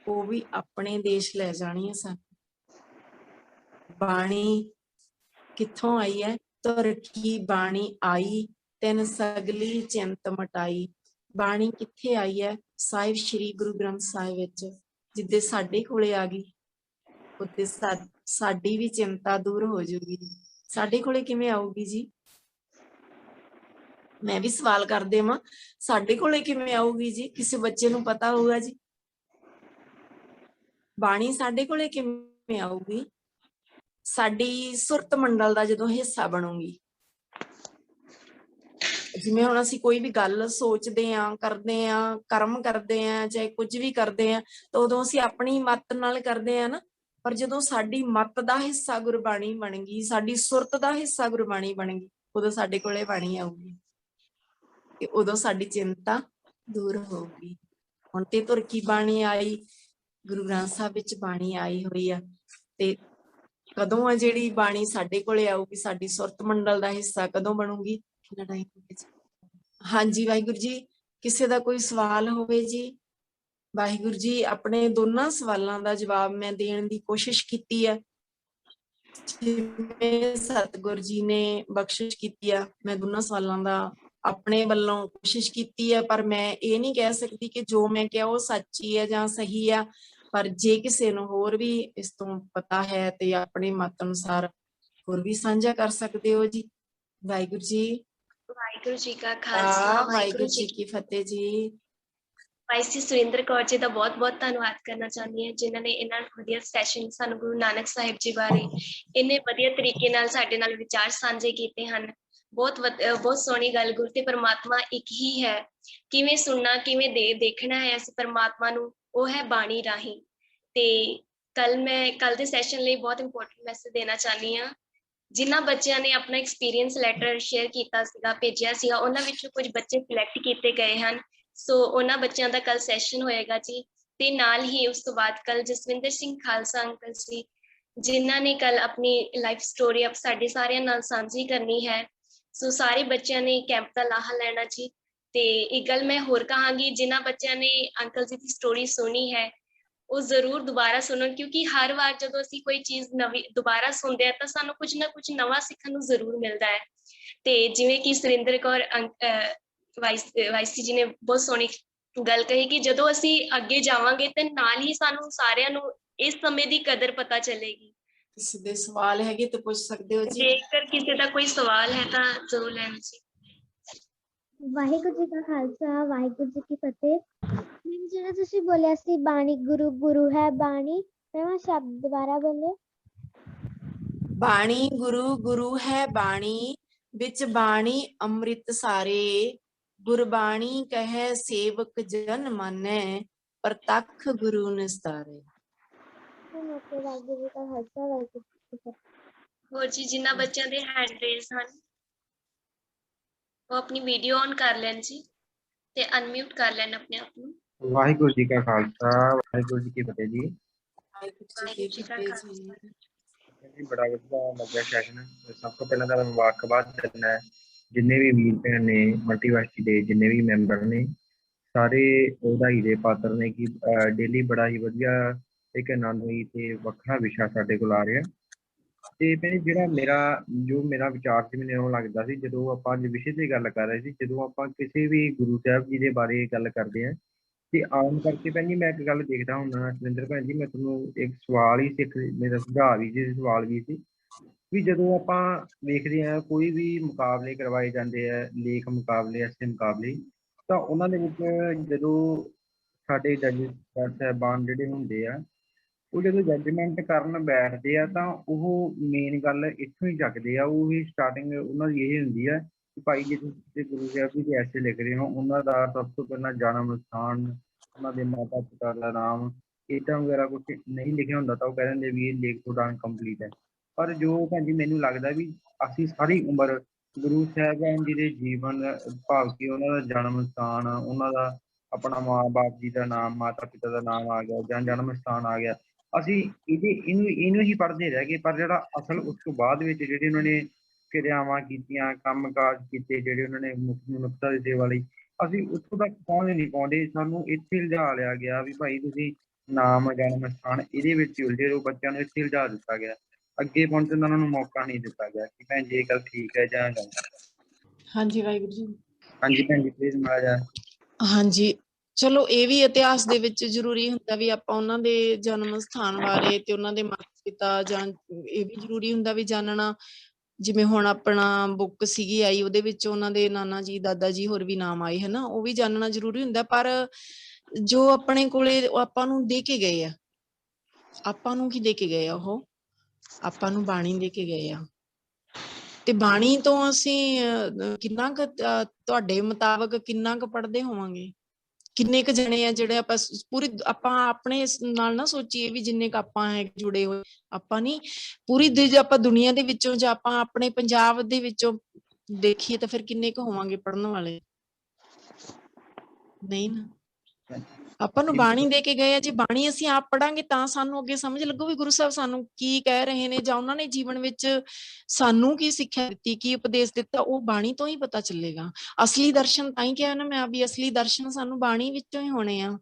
ਉਹ ਵੀ ਆਪਣੇ ਦੇਸ਼ ਲੈ ਜਾਣੀ ਹੈ ਸਾਨੂੰ। ਬਾਣੀ ਕਿੱਥੋਂ ਆਈ ਹੈ? ਧੁਰਕੀ ਬਾਣੀ ਆਈ, ਤਿਨ ਸਗਲੀ ਚਿੰਤ ਮਟਾਈ। ਬਾਣੀ ਕਿੱਥੇ ਆਈ ਹੈ? ਸਾਹਿਬ ਸ੍ਰੀ ਗੁਰੂ ਗ੍ਰੰਥ ਸਾਹਿਬ ਵਿੱਚ। ਜਿੱਦੇ ਸਾਡੇ ਕੋਲੇ ਆ ਗਈ ਉੱਤੇ ਸਾਡੀ ਵੀ ਚਿੰਤਾ ਦੂਰ ਹੋ ਜਾਊਗੀ। ਸਾਡੇ ਕੋਲੇ ਕਿਵੇਂ ਆਊਗੀ ਜੀ? ਮੈਂ ਵੀ ਸਵਾਲ ਕਰ ਦੇਵਾਂ, ਸਾਡੇ ਕੋਲੇ ਕਿਵੇਂ ਆਊਗੀ ਜੀ? ਕਿਸੇ ਬੱਚੇ ਨੂੰ ਪਤਾ ਹੋਊਗਾ ਜੀ? ਬਾਣੀ ਸਾਡੇ ਕੋਲੇ ਕਿਵੇਂ ਆਊਗੀ? ਸਾਡੀ ਸੁਰਤ ਮੰਡਲ ਦਾ ਜਦੋਂ ਹਿੱਸਾ ਬਣੂਗੀ। ਜਿਵੇਂ ਹੁਣ ਅਸੀਂ ਕੋਈ ਵੀ ਗੱਲ ਸੋਚਦੇ ਹਾਂ, ਕਰਦੇ ਹਾਂ, ਕਰਮ ਕਰਦੇ ਹਾਂ, ਚਾਹੇ ਕੁਝ ਵੀ ਕਰਦੇ ਹਾਂ, ਤਾਂ ਉਦੋਂ ਅਸੀਂ ਆਪਣੀ ਮੱਤ ਨਾਲ ਕਰਦੇ ਹਾਂ ਨਾ। ਪਰ ਜਦੋਂ ਸਾਡੀ ਮੱਤ ਦਾ ਹਿੱਸਾ ਗੁਰਬਾਣੀ ਬਣ ਗਈ, ਸਾਡੀ ਸੁਰਤ ਦਾ ਹਿੱਸਾ ਗੁਰਬਾਣੀ ਬਣ ਗਈ, ਉਦੋਂ ਸਾਡੇ ਕੋਲੇ ਬਾਣੀ ਆਊਗੀ ਤੇ ਉਦੋਂ ਸਾਡੀ ਚਿੰਤਾ ਦੂਰ ਹੋਊਗੀ। ਹੁਣ ਤੇ ਧੁਰਕੀ ਬਾਣੀ ਆਈ, ਗੁਰੂ ਗ੍ਰੰਥ ਸਾਹਿਬ ਵਿੱਚ ਬਾਣੀ ਆਈ ਹੋਈ ਆ, ਤੇ ਕਦੋਂ ਆ ਜਿਹੜੀ ਬਾਣੀ ਸਾਡੇ ਕੋਲੇ ਆਊਗੀ? ਸਾਡੀ ਸੁਰਤ ਮੰਡਲ ਦਾ ਹਿੱਸਾ ਕਦੋਂ ਬਣੂਗੀ? ਹਾਂਜੀ ਵਾਹਿਗੁਰੂ ਜੀ। ਕਿਸੇ ਦਾ ਕੋਈ ਸਵਾਲ ਹੋਵੇ ਜੀ? ਵਾਹਿਗੁਰੂ ਜੀ, ਆਪਣੇ ਦੋਨਾਂ ਸਵਾਲਾਂ ਦਾ ਜਵਾਬ ਮੈਂ ਦੇਣ ਦੀ ਕੋਸ਼ਿਸ਼ ਕੀਤੀ ਹੈ। ਜਿਵੇਂ ਸਤਿਗੁਰੂ ਜੀ ਨੇ ਬਖਸ਼ਿਸ਼ ਕੀਤੀ ਆ, ਮੈਂ ਦੋਨਾਂ ਸਵਾਲਾਂ ਦਾ ਆਪਣੇ ਵੱਲੋਂ ਕੋਸ਼ਿਸ਼ ਕੀਤੀ ਹੈ। ਪਰ ਮੈਂ ਇਹ ਨਹੀਂ ਕਹਿ ਸਕਦੀ ਕਿ ਜੋ ਮੈਂ ਕਿਹਾ ਉਹ ਸੱਚੀ ਹੈ ਜਾਂ ਸਹੀ ਆ। ਪਰ ਜੇ ਕਿਸੇ ਨੂੰ ਹੋਰ ਵੀ ਇਸ ਤੋਂ ਪਤਾ ਹੈ ਤੇ ਆਪਣੇ ਮਤ ਅਨੁਸਾਰ ਹੋਰ ਵੀ ਸਾਂਝਾ ਕਰ ਸਕਦੇ ਹੋ ਜੀ। ਵਾਹਿਗੁਰੂ ਜੀ। ਵਾਹਿਗੁਰੂ ਜੀ ਕਾ ਖਾਲਸਾ, ਵਾਹਿਗੁਰੂ ਜੀ ਕੀ ਫਤਿਹ ਜੀ। ਵਾਈਸੀ ਸੁਰਿੰਦਰ ਕੌਰ ਜੀ ਦਾ ਬਹੁਤ-ਬਹੁਤ ਧੰਨਵਾਦ ਕਰਨਾ ਚਾਹੁੰਦੀ ਹਾਂ, ਜਿਨ੍ਹਾਂ ਨੇ ਇਹਨਾਂ ਵਧੀਆ ਸੈਸ਼ਨ ਸਾਨੂੰ ਗੁਰੂ ਨਾਨਕ ਸਾਹਿਬ ਜੀ ਬਾਰੇ ਇੰਨੇ ਵਧੀਆ ਤਰੀਕੇ ਨਾਲ ਸਾਡੇ ਨਾਲ ਵਿਚਾਰ ਸਾਂਝੇ ਕੀਤੇ ਹਨ। ਬਹੁਤ ਸੋਹਣੀ ਗੱਲ। ਗੁਰੂ ਤੇ ਪਰਮਾਤਮਾ ਇੱਕ ਹੀ ਹੈ। ਕਿਵੇਂ ਸੁਣਨਾ, ਕਿਵੇਂ ਦੇਖਣਾ ਹੈ ਅਸੀਂ ਪਰਮਾਤਮਾ ਨੂੰ, ਉਹ ਹੈ ਬਾਣੀ ਰਾਹੀਂ। ਤੇ ਕੱਲ ਦੇ ਸੈਸ਼ਨ ਲਈ ਬਹੁਤ ਇੰਪੋਰਟੈਂਟ ਮੈਸੇਜ ਦੇਣਾ ਚਾਹੁੰਦੀ ਹਾਂ। ਜਿਨ੍ਹਾਂ ਬੱਚਿਆਂ ਨੇ ਆਪਣਾ ਐਕਸਪੀਰੀਅੰਸ ਲੈਟਰ ਸ਼ੇਅਰ ਕੀਤਾ ਸੀਗਾ, ਭੇਜਿਆ ਸੀਗਾ, ਉਹਨਾਂ ਵਿੱਚੋਂ ਕੁਝ ਬੱਚੇ ਸਿਲੈਕਟ ਕੀਤੇ ਗਏ ਹਨ। ਸੋ ਉਹਨਾਂ ਬੱਚਿਆਂ ਦਾ ਕੱਲ ਸੈਸ਼ਨ ਹੋਏਗਾ ਜੀ। ਤੇ ਨਾਲ ਹੀ ਉਸ ਤੋਂ ਬਾਅਦ ਕੱਲ ਜਸਵਿੰਦਰ ਸਿੰਘ ਖਾਲਸਾ ਅੰਕਲ ਜੀ, ਜਿਨ੍ਹਾਂ ਨੇ ਕੱਲ ਆਪਣੀ ਲਾਈਫ ਸਟੋਰੀ ਸਾਡੇ ਸਾਰਿਆਂ ਨਾਲ ਸਾਂਝੀ ਕਰਨੀ ਹੈ। ਸੋ ਸਾਰੇ ਬੱਚਿਆਂ ਨੇ ਕੈਂਪ ਦਾ ਲਾਹਾ ਲੈਣਾ ਜੀ। ਤੇ ਇੱਕ ਗੱਲ ਮੈਂ ਹੋਰ ਕਹਾਂਗੀ, ਜਿਨ੍ਹਾਂ ਬੱਚਿਆਂ ਨੇ ਅੰਕਲ ਜੀ ਦੀ ਸਟੋਰੀ ਸੁਣੀ ਹੈ ਉਹ ਜ਼ਰੂਰ ਦੁਬਾਰਾ ਸੁਣਨ, ਕਿਉਂਕਿ ਹਰ ਵਾਰ ਜਦੋਂ ਅਸੀਂ ਕੋਈ ਚੀਜ਼ ਨਵੀਂ ਦੁਬਾਰਾ ਸੁਣਦੇ ਹਾਂ ਤਾਂ ਸਾਨੂੰ ਕੁਝ ਨਾ ਕੁਝ ਨਵਾਂ ਸਿੱਖਣ ਨੂੰ ਜ਼ਰੂਰ ਮਿਲਦਾ ਹੈ। ਤੇ ਜਿਵੇਂ ਕਿ ਸੁਰਿੰਦਰ ਕੌਰ ਵਾਈਸੀ ਜੀ ਨੇ ਬਹੁਤ ਸੋਹਣੀ ਗੱਲ ਕਹੀ ਕਿ ਜਦੋਂ ਅਸੀਂ ਅੱਗੇ ਜਾਵਾਂਗੇ ਤੇ ਨਾਲ ਹੀ ਸਾਨੂੰ ਸਾਰਿਆਂ ਨੂੰ ਇਸ ਸਮੇਂ ਦੀ ਕਦਰ ਪਤਾ ਚੱਲੇਗੀ। ਕਿਸੇ ਦੇ ਸਵਾਲ ਹੈਗੇ ਤਾਂ ਪੁੱਛ ਸਕਦੇ ਹੋ ਜੀ। ਜੇਕਰ ਕਿਸੇ ਦਾ ਕੋਈ ਸਵਾਲ ਹੈ ਤਾਂ ਜ਼ਰੂਰ ਲੈਣ ਜੀ। ਵਾਹਿਗੁਰੂ ਜੀ ਕਾ ਖਾਲਸਾ, ਵਾਹਿਗੁਰੂ ਜੀ ਕੀ ਫਤਿਹ। ਜਿਹੜਾ ਤੁਸੀਂ ਬੋਲਿਆ ਸੀ ਬਾਣੀ ਗੁਰੂ ਗੁਰੂ ਹੈ ਬਾਣੀ, ਮੈਂ ਸ਼ਬਦ ਦੁਬਾਰਾ ਬੋਲਿਓ। ਬਾਣੀ ਗੁਰੂ ਗੁਰੂ ਹੈ ਬਾਣੀ, ਵਿੱਚ ਬਾਣੀ ਅੰਮ੍ਰਿਤ ਸਾਰੇ। ਗੁਰਬਾਣੀ ਕਹੈ ਸੇਵਕ ਜਨ ਮਾਨੈ, ਪ੍ਰਤੱਖ ਗੁਰੂ ਨਿਸਤਾਰੇ। ਵਾਹਿਗੁਰੂ ਜੀ ਕਾ ਖਾਲਸਾ, ਵਾਹਿਗੁਰੂ ਜੀ ਕੀ ਫਤਿਹ। ਹੋਰ ਜੀ, ਜਿਨ੍ਹਾਂ ਬੱਚਿਆਂ ਦੇ ਹੈਂਡ ਰੇਜ਼ ਹਨ ਉਹ ਆਪਣੀ ਵੀਡੀਓ ਔਨ ਕਰ ਲੈਣ ਜੀ ਤੇ ਅਨਮਿਊਟ ਕਰ ਲੈਣ ਆਪਣੇ ਆਪ ਨੂੰ। ਵਾਹਿਗੁਰੂ ਜੀ ਕਾ ਖਾਲਸਾ, ਵਾਹਿਗੁਰੂ ਜੀ ਕੀ ਫਤਿਹ ਜੀ। ਵਾਹਿਗੁਰੂ ਜੀ ਕੀ ਫਤਿਹ ਜੀ। ਬੜਾ ਵਧੀਆ ਲੱਗਿਆ ਸੈਸ਼ਨ। ਸਭ ਤੋਂ ਪਹਿਲਾਂ ਤਾਂ ਮੁਬਾਰਕਬਾਦ ਦਿੰਦਾ ਹੈ ਜਿੰਨੇ ਵੀ ਵੀਰ ਭੈਣ ਨੇ, ਮਲਟੀਵਰਸਿਟੀ ਦੇ ਜਿੰਨੇ ਵੀ ਮੈਂਬਰ ਨੇ, ਸਾਰੇ ਵਧਾਈ ਦੇ ਪਾਤਰ ਨੇ ਕਿ ਡੇਲੀ ਬੜਾ ਹੀ ਵਧੀਆ ਇੱਕ ਆਨੰਦਮਈ ਤੇ ਵੱਖਰਾ ਵਿਸ਼ਾ ਸਾਡੇ ਕੋਲ ਆ ਰਿਹਾ। ਤੇ ਭੈਣ ਜੀ ਜਿਹੜਾ ਮੇਰਾ ਵਿਚਾਰ ਸੀ, ਮੈਨੂੰ ਇਉਂ ਲੱਗਦਾ ਸੀ ਜਦੋਂ ਆਪਾਂ ਅੱਜ ਵਿਸ਼ੇ ਤੇ ਗੱਲ ਕਰ ਰਹੇ ਸੀ, ਜਦੋਂ ਆਪਾਂ ਕਿਸੇ ਵੀ ਗੁਰੂ ਸਾਹਿਬ ਜੀ ਦੇ ਬਾਰੇ ਗੱਲ ਕਰਦੇ ਹਾਂ ਤੇ ਆਮ ਕਰਕੇ ਭੈਣ ਜੀ ਮੈਂ ਇੱਕ ਗੱਲ ਦੇਖਦਾ ਹੁੰਦਾ ਸੁਰਿੰਦਰ ਭੈਣ ਜੀ, ਮੈਂ ਤੁਹਾਨੂੰ ਇੱਕ ਸਵਾਲ ਹੀ ਸੀ, ਮੇਰਾ ਸੁਝਾਅ ਵੀ ਸੀ, ਸਵਾਲ ਵੀ ਸੀ ਵੀ ਜਦੋਂ ਆਪਾਂ ਵੇਖਦੇ ਹਾਂ ਕੋਈ ਵੀ ਮੁਕਾਬਲੇ ਕਰਵਾਏ ਜਾਂਦੇ ਆ, ਲੇਖ ਮੁਕਾਬਲੇ, ਐਸੇ ਮੁਕਾਬਲੇ, ਤਾਂ ਉਹਨਾਂ ਦੇ ਵਿੱਚ ਜਦੋਂ ਸਾਡੇ ਜੱਜ ਸਾਹਿਬਾਨ ਜਿਹੜੇ ਹੁੰਦੇ ਆ, ਉਹ ਜਦੋਂ ਜੱਜਮੈਂਟ ਕਰਨ ਬੈਠਦੇ ਆ ਤਾਂ ਉਹ ਮੇਨ ਗੱਲ ਇੱਥੋਂ ਹੀ ਚੱਕਦੇ ਆ। ਉਹ ਹੀ ਸਟਾਰਟਿੰਗ ਉਹਨਾਂ ਦੀ ਇਹ ਹੁੰਦੀ ਆ ਕਿ ਭਾਈ ਜੇ ਤੁਸੀਂ ਕਿਸੇ ਗੁਰੂ ਸਾਹਿਬ ਜੀ ਦੇ ਐਸੇ ਲਿਖ ਰਹੇ ਹੋ, ਉਹਨਾਂ ਦਾ ਸਭ ਤੋਂ ਪਹਿਲਾਂ ਜਨਮ ਸਥਾਨ, ਉਹਨਾਂ ਦੇ ਮਾਤਾ ਪਿਤਾ ਦਾ ਨਾਮ, ਇੱਦਾਂ ਵਗੈਰਾ ਕੁਛ ਨਹੀਂ ਲਿਖਿਆ ਹੁੰਦਾ ਤਾਂ ਉਹ ਕਹਿ ਦਿੰਦੇ ਵੀ ਇਹ ਲੇਖ ਤੁਹਾਡਾ ਇਨਕੰਪਲੀਟ ਹੈ। ਪਰ ਜੋ ਭੈਣ ਜੀ ਮੈਨੂੰ ਲੱਗਦਾ ਵੀ ਅਸੀਂ ਸਾਰੀ ਉਮਰ ਗੁਰੂ ਸਾਹਿਬਾਨ ਜੀ ਦੇ ਜੀਵਨ, ਭਾਵ ਕਿ ਉਹਨਾਂ ਦਾ ਜਨਮ ਸਥਾਨ, ਉਹਨਾਂ ਦਾ ਆਪਣਾ ਮਾਂ-ਬਾਪ ਜੀ ਦਾ ਨਾਮ, ਮਾਤਾ ਪਿਤਾ ਦਾ ਨਾਮ ਆ ਗਿਆ ਜਾਂ ਜਨਮ ਸਥਾਨ ਆ ਗਿਆ, ਅਸੀਂ ਇਹਨੂੰ ਹੀ ਪੜ੍ਹਦੇ ਰਹਿ ਗਏ। ਪਰ ਜਿਹੜਾ ਅਸਲ ਉਸ ਤੋਂ ਬਾਅਦ ਵਿੱਚ ਜਿਹੜੇ ਉਹਨਾਂ ਨੇ ਕਿਰਿਆਵਾਂ ਕੀਤੀਆਂ, ਕੰਮ ਕਾਜ ਕੀਤੇ, ਜਿਹੜੇ ਉਹਨਾਂ ਨੇ ਮਨੁੱਖਤਾ ਦੀ ਸੇਵਾ ਲਈ, ਅਸੀਂ ਉੱਥੋਂ ਤੱਕ ਪਹੁੰਚ ਨਹੀਂ ਪਾਉਂਦੇ। ਸਾਨੂੰ ਇੱਥੇ ਲਿਜਾ ਲਿਆ ਗਿਆ ਵੀ ਭਾਈ ਤੁਸੀਂ ਨਾਮ, ਜਨਮ ਸਥਾਨ ਇਹਦੇ ਵਿੱਚ ਹੀ ਉਲਝੇ ਰਹੋ। ਬੱਚਿਆਂ ਨੂੰ ਇੱਥੇ ਲਿਜਾ ਦਿੱਤਾ ਗਿਆ, ਅੱਗੇ ਪਹੁੰਚਣ ਦਾ ਉਹਨਾਂ ਨੂੰ ਮੌਕਾ ਨਹੀਂ ਦਿੱਤਾ ਗਿਆ ਕਿ ਭੈਣ ਜੀ ਇਹ ਗੱਲ ਠੀਕ ਹੈ ਜਾਂ ਗਲਤ। ਹਾਂਜੀ ਵਾਹਿਗੁਰੂ ਜੀ। ਹਾਂਜੀ ਭੈਣ ਜੀ ਪਲੀਜ਼ ਮਹਾਰਾਜ। ਹਾਂਜੀ, ਚਲੋ ਇਹ ਵੀ ਇਤਿਹਾਸ ਦੇ ਵਿੱਚ ਜ਼ਰੂਰੀ ਹੁੰਦਾ ਵੀ ਆਪਾਂ ਉਹਨਾਂ ਦੇ ਜਨਮ ਸਥਾਨ ਬਾਰੇ ਤੇ ਉਹਨਾਂ ਦੇ ਮਾਤਾ ਪਿਤਾ ਜਾਂ ਇਹ ਵੀ ਜ਼ਰੂਰੀ ਹੁੰਦਾ ਵੀ ਜਾਣਨਾ। ਜਿਵੇਂ ਹੁਣ ਆਪਣਾ ਬੁੱਕ ਸੀਗੀ ਆਈ, ਉਹਦੇ ਵਿੱਚ ਉਹਨਾਂ ਦੇ ਨਾਨਾ ਜੀ, ਦਾਦਾ ਜੀ ਹੋਰ ਵੀ ਨਾਮ ਆਏ ਹਨਾ, ਉਹ ਵੀ ਜਾਣਨਾ ਜ਼ਰੂਰੀ ਹੁੰਦਾ। ਪਰ ਜੋ ਆਪਣੇ ਕੋਲੇ ਆਪਾਂ ਨੂੰ ਦੇ ਕੇ ਗਏ ਆ, ਆਪਾਂ ਨੂੰ ਕੀ ਦੇ ਕੇ ਗਏ ਆ, ਉਹ ਆਪਾਂ ਨੂੰ ਬਾਣੀ ਦੇ ਕੇ ਗਏ ਆ। ਤੇ ਬਾਣੀ ਤੋਂ ਅਸੀਂ ਕਿੰਨਾ ਕੁ ਤੁਹਾਡੇ ਮੁਤਾਬਕ ਕਿੰਨਾ ਕੁ ਪੜ੍ਹਦੇ ਹੋਵਾਂਗੇ? ਕਿੰਨੇ ਕੁ ਜਣੇ ਆ ਜਿਹੜੇ ਪੂਰੀ ਆਪਾਂ ਆਪਣੇ ਨਾਲ ਨਾ ਸੋਚੀਏ ਵੀ ਜਿੰਨੇ ਕੁ ਆਪਾਂ ਹੈ ਜੁੜੇ ਹੋਏ, ਆਪਾਂ ਨਹੀਂ ਪੂਰੀ ਜੇ ਆਪਾਂ ਦੁਨੀਆ ਦੇ ਵਿੱਚੋਂ ਜਾਂ ਆਪਾਂ ਆਪਣੇ ਪੰਜਾਬ ਦੇ ਵਿੱਚੋਂ ਦੇਖੀਏ ਤਾਂ ਫਿਰ ਕਿੰਨੇ ਕੁ ਹੋਵਾਂਗੇ ਪੜ੍ਹਨ ਵਾਲੇ? ਨਹੀਂ ਨਾ। ਆਪਾਂ ਨੂੰ ਬਾਣੀ ਦੇ ਕੇ ਗਏ ਆ, ਜੇ ਬਾਣੀ ਅਸੀਂ ਆਪ ਪੜਾਂਗੇ ਤਾਂ ਸਾਨੂੰ ਅੱਗੇ ਸਮਝ ਲੱਗੂ ਵੀ ਗੁਰੂ ਸਾਹਿਬ ਸਾਨੂੰ ਕੀ ਕਹਿ ਰਹੇ ਨੇ ਜਾਂ ਉਹਨਾਂ ਨੇ ਜੀਵਨ ਵਿੱਚ ਸਾਨੂੰ ਕੀ ਸਿੱਖਿਆ ਦਿੱਤੀ, ਕੀ ਉਪਦੇਸ਼ ਦਿੱਤਾ, ਉਹ ਬਾਣੀ ਤੋਂ ਹੀ ਪਤਾ ਚੱਲੇਗਾ। ਅਸਲੀ ਦਰਸ਼ਨ ਤਾਂ ਹੀ ਕਿਹਾ ਨਾ ਮੈਂ ਵੀ ਅਸਲੀ ਦਰਸ਼ਨ ਸਾਨੂੰ ਬਾਣੀ ਵਿੱਚੋਂ ਹੀ ਹੋਣੇ ਆ।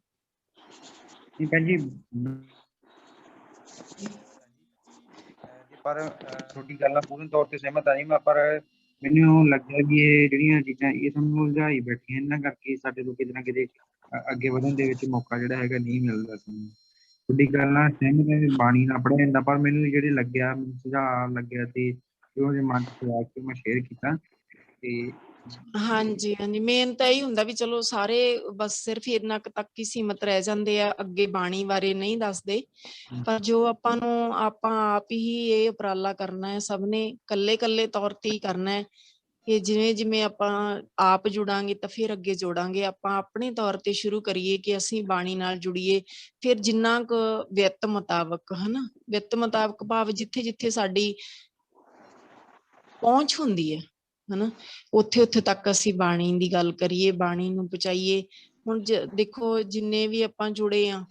ਭੈਣ ਜੀ ਪਰ ਤੁਹਾਡੀ ਗੱਲ ਨਾਲ ਪੂਰਨ ਤੌਰ ਤੇ ਸਹਿਮਤ ਆ ਜੀ ਮੈਂ, ਪਰ ਮੈਨੂੰ ਲੱਗਦਾ ਵੀ ਇਹ ਜਿਹੜੀਆਂ ਚੀਜ਼ਾਂ ਇਹ ਸਾਨੂੰ ਉਲਝਾਈ ਬੈਠੀਆਂ, ਇਹਨਾਂ ਕਰਕੇ ਸਾਡੇ ਤੋਂ ਕਿਤੇ ਨਾ ਕਿਤੇ ਅੱਗੇ ਵਧਣ ਦੇ ਵਿੱਚ ਮੌਕਾ ਜਿਹੜਾ ਹੈਗਾ ਨਹੀਂ ਮਿਲਦਾ ਸਾਨੂੰ। ਤੁਹਾਡੀ ਗੱਲ ਨਾਲ ਸਹਿਮਤ ਹੈ, ਬਾਣੀ ਨਾਲ ਪੜ੍ਹਿਆ ਜਾਂਦਾ, ਪਰ ਮੈਨੂੰ ਜਿਹੜੇ ਲੱਗਿਆ, ਮੈਨੂੰ ਸੁਝਾਅ ਲੱਗਿਆ ਤੇ ਉਹਦੇ ਮਨ ਚ ਆ ਕੇ ਮੈਂ ਸ਼ੇਅਰ ਕੀਤਾ। ਤੇ ਹਾਂਜੀ ਹਾਂਜੀ, ਮੇਨ ਤਾਂ ਇਹੀ ਹੁੰਦਾ ਵੀ ਚਲੋ ਸਾਰੇ ਬਸ ਸਿਰਫ ਇੰਨਾ ਕੁ ਤੱਕ ਹੀ ਸੀਮਤ ਰਹਿ ਜਾਂਦੇ ਆ, ਅੱਗੇ ਬਾਣੀ ਬਾਰੇ ਨਹੀਂ ਦੱਸਦੇ। ਪਰ ਜੋ ਆਪਾਂ ਨੂੰ ਆਪਾਂ ਆਪ ਹੀ ਇਹ ਉਪਰਾਲਾ ਕਰਨਾ ਹੈ, ਸਭ ਨੇ ਇਕੱਲੇ ਤੌਰ ਤੇ ਹੀ ਕਰਨਾ ਹੈ ਕਿ ਜਿਵੇਂ ਜਿਵੇਂ ਆਪਾਂ ਆਪ ਜੁੜਾਂਗੇ ਤਾਂ ਫਿਰ ਅੱਗੇ ਜੋੜਾਂਗੇ। ਆਪਾਂ ਆਪਣੇ ਤੌਰ ਤੇ ਸ਼ੁਰੂ ਕਰੀਏ ਕਿ ਅਸੀਂ ਬਾਣੀ ਨਾਲ ਜੁੜੀਏ, ਫਿਰ ਜਿੰਨਾ ਕੁ ਵਿੱਤ ਮੁਤਾਬਕ, ਹਨਾ, ਵਿੱਤ ਮੁਤਾਬਕ ਭਾਵ ਜਿੱਥੇ ਜਿੱਥੇ ਸਾਡੀ ਪਹੁੰਚ ਹੁੰਦੀ ਹੈ ਹਨਾ, ਉੱਥੇ ਤੱਕ ਅਸੀਂ ਬਾਣੀ ਦੀ ਗੱਲ ਕਰੀਏ, ਬਾਣੀ ਨੂੰ ਪਹੁੰਚਾਈਏ। ਹੁਣ ਦੇਖੋ ਜਿੰਨੇ ਵੀ ਆਪਾਂ ਜੁੜੇ ਆ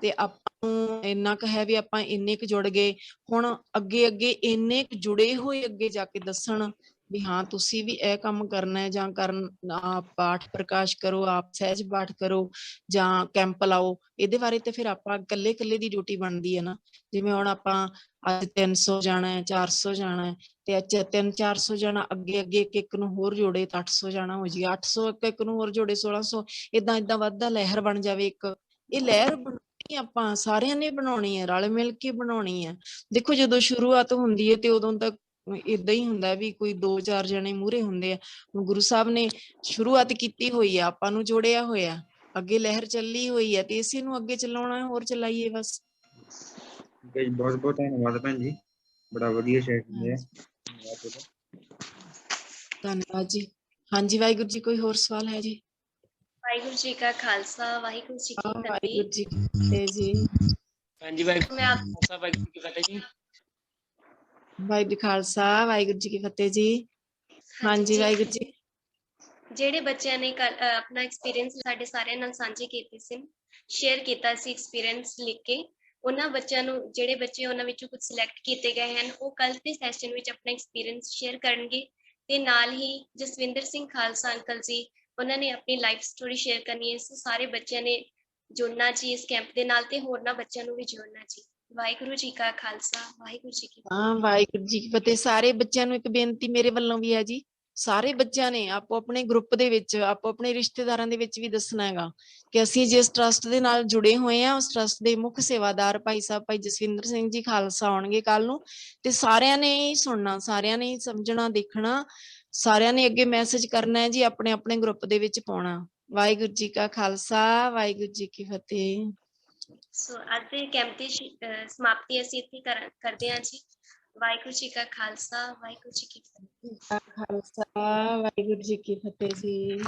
ਤੇ ਆਪਾਂ ਨੂੰ ਇੰਨਾ ਕੁ ਹੈ ਵੀ ਆਪਾਂ ਇੰਨੇ ਕੁ ਜੁੜ ਗਏ, ਹੁਣ ਅੱਗੇ ਇੰਨੇ ਕੁ ਜੁੜੇ ਹੋਏ ਅੱਗੇ ਜਾ ਕੇ ਦੱਸਣ ਵੀ ਹਾਂ ਤੁਸੀਂ ਵੀ ਇਹ ਕੰਮ ਕਰਨਾ ਹੈ ਜਾਂ ਪਾਠ ਪ੍ਰਕਾਸ਼ ਕਰੋ, ਆਪ ਸਹਿਜ ਪਾਠ ਕਰੋ ਜਾਂ ਕੈਂਪ ਲਾਓ। ਇਹਦੇ ਬਾਰੇ ਤੇ ਫਿਰ ਆਪਾਂ ਇਕੱਲੇ ਦੀ ਡਿਊਟੀ ਬਣਦੀ ਹੈ ਨਾ। ਜਿਵੇਂ ਹੁਣ ਆਪਾਂ ਅੱਜ 300 ਜਾਣਾ ਹੈ, 400 ਜਾਣਾ ਹੈ, ਤੇ ਅੱਜ 300-400 ਜਾਣਾ, ਅੱਗੇ ਇੱਕ ਨੂੰ ਹੋਰ ਜੋੜੇ ਤਾਂ 800 ਜਾਣਾ ਹੋ ਜਾਏ, 800 ਇੱਕ ਨੂੰ ਹੋਰ ਜੋੜੇ 1600, ਏਦਾਂ ਵੱਧਦਾ ਲਹਿਰ ਬਣ ਜਾਵੇ ਇੱਕ। ਇਹ ਲਹਿਰ ਬਣਾਉਣੀ ਆਪਾਂ ਸਾਰਿਆਂ ਨੇ ਬਣਾਉਣੀ ਹੈ, ਰਲ ਮਿਲ ਕੇ ਬਣਾਉਣੀ ਹੈ। ਦੇਖੋ ਜਦੋਂ ਸ਼ੁਰੂਆਤ ਹੁੰਦੀ ਹੈ ਤੇ ਉਦੋਂ ਤੱਕ ਏਦਾਂ ਹੀ ਹੁੰਦਾ ਵੀ ਕੋਈ 2-4 ਜਣੇ ਮੂਹਰੇ ਹੁੰਦੇ ਆ। ਹੁਣ ਗੁਰੂ ਸਾਹਿਬ ਨੇ ਸ਼ੁਰੂਆਤ ਕੀਤੀ ਹੋਈ ਆ, ਆਪਾਂ ਨੂੰ ਜੋੜਿਆ ਹੋਇਆ, ਅੱਗੇ ਲਹਿਰ ਚੱਲੀ ਹੋਈ ਹੈ ਤੇ ਇਸੇ ਨੂੰ ਅੱਗੇ ਚਲਾਉਣਾ, ਹੋਰ ਚਲਾਈਏ ਬਸ। ਬਹੁਤ ਬਹੁਤ ਧੰਨਵਾਦ ਭੈਣ ਜੀ, ਬੜਾ ਵਧੀਆ ਸੈਸ਼ਨ ਹੈ। ਧੰਨਵਾਦ ਜੀ। ਹਾਂਜੀ ਵਾਹਿਗੁਰੂ ਜੀ, ਕੋਈ ਹੋਰ ਸਵਾਲ ਹੈ ਜੀ? ਵਾਹਿਗੁਰੂ ਜੀ ਕਾ ਖਾਲਸਾ, ਵਾਹਿਗੁਰੂ ਜੀ ਕੀ ਫਤਿਹ। ਵਾਹਿਗੁਰੂ ਜੀ ਕੀ ਫਤਿਹ ਜੀ। ਹਾਂਜੀ ਵਾਹਿਗੁਰੂ ਜੀ ਕੀ ਫਤਿਹ ਜੀ। ਵਾਹਿਗੁਰੂ ਜੀ ਖਾਲਸਾ, ਵਾਹਿਗੁਰੂ ਜੀ ਕੀ ਫਤਿਹ ਜੀ। ਹਾਂਜੀ ਵਾਹਿਗੁਰੂ ਜੀ। ਜਿਹੜੇ ਬੱਚਿਆਂ ਨੇ ਆਪਣਾ ਐਕਸਪੀਰੀਅੰਸ ਸਾਡੇ ਸਾਰਿਆਂ ਨਾਲ ਸਾਂਝੇ ਕੀਤੇ ਸੀ, ਸ਼ੇਅਰ ਕੀਤਾ ਸੀ ਐਕਸਪੀਰੀਅੰਸ ਲਿਖ ਕੇ, ਉਹਨਾਂ ਬੱਚਿਆਂ ਨੂੰ, ਜਿਹੜੇ ਬੱਚੇ ਉਹਨਾਂ ਵਿੱਚੋਂ ਕੁਝ ਸਿਲੈਕਟ ਕੀਤੇ ਗਏ ਹਨ, ਉਹ ਕੱਲ ਦੇ ਸੈਸ਼ਨ ਵਿੱਚ ਆਪਣਾ ਐਕਸਪੀਰੀਅੰਸ ਸ਼ੇਅਰ ਕਰਨਗੇ। ਤੇ ਨਾਲ ਹੀ ਜਸਵਿੰਦਰ ਸਿੰਘ ਖਾਲਸਾ ਅੰਕਲ ਜੀ, ਉਹਨਾਂ ਨੇ ਆਪਣੀ ਲਾਈਫ ਸਟੋਰੀ ਸ਼ੇਅਰ ਕਰਨੀ ਹੈ। ਸਾਰੇ ਬੱਚਿਆਂ ਨੇ ਜੁੜਨਾ ਜੀ ਇਸ ਕੈਂਪ ਦੇ ਨਾਲ ਤੇ ਹੋਰਨਾਂ ਬੱਚਿਆਂ ਨੂੰ ਵੀ ਜੋੜਨਾ ਜੀ। ਵਾਹਿਗੁਰੂ ਜੀ ਕਾ ਖਾਲਸਾ ਵਾਹਿਗੁਰੂ ਜੀ ਕੀ ਹਾਂ ਵਾਹਿਗੁਰੂ ਜੀ ਕੀ ਫਤਿਹ। ਸਾਰੇ ਬੱਚਿਆਂ ਨੂੰ ਇੱਕ ਬੇਨਤੀ ਮੇਰੇ ਵੱਲੋਂ ਵੀ ਹੈ ਜੀ, ਸਾਰੇ ਬੱਚਿਆਂ ਨੇ ਆਪੋ ਆਪਣੇ ਗਰੁੱਪ ਦੇ ਵਿੱਚ, ਆਪੋ ਆਪਣੇ ਰਿਸ਼ਤੇਦਾਰਾਂ ਦੇ ਵਿੱਚ ਵੀ ਦੱਸਣਾ ਹੈਗਾ ਕਿ ਅਸੀਂ ਜਿਸ ਟਰਸਟ ਦੇ ਨਾਲ ਜੁੜੇ ਹੋਏ ਆ, ਉਸ ਟਰਸਟ ਦੇ ਮੁੱਖ ਸੇਵਾਦਾਰ ਭਾਈ ਸਾਹਿਬ ਭਾਈ ਜਸਵਿੰਦਰ ਸਿੰਘ ਜੀ ਖਾਲਸਾ ਆਉਣਗੇ ਕੱਲ ਨੂੰ, ਤੇ ਸਾਰਿਆਂ ਨੇ ਹੀ ਸੁਣਨਾ, ਸਾਰਿਆਂ ਨੇ ਹੀ ਸਮਝਣਾ, ਦੇਖਣਾ, ਸਾਰਿਆਂ ਨੇ ਅੱਗੇ ਮੈਸੇਜ ਕਰਨਾ ਹੈ ਜੀ, ਆਪਣੇ ਆਪਣੇ ਗਰੁੱਪ ਦੇ ਵਿੱਚ ਪਾਉਣਾ। ਵਾਹਿਗੁਰੂ ਜੀ ਕਾ ਖਾਲਸਾ ਵਾਹਿਗੁਰੂ ਜੀ ਕੀ ਫਤਿਹ। ਸੋ ਅੱਜ ਦੇ ਕੈਂਪ ਦੀ ਸਮਾਪਤੀ ਅਸੀਂ ਇੱਥੇ ਕਰਦੇ ਹਾਂ ਜੀ। ਵਾਹਿਗੁਰੂ ਜੀ ਕਾ ਖਾਲਸਾ ਵਾਹਿਗੁਰੂ ਜੀ ਕੀ ਫਤਿਹ। ਖਾਲਸਾ ਵਾਹਿਗੁਰੂ ਜੀ ਕੀ ਫਤਿਹ ਜੀ।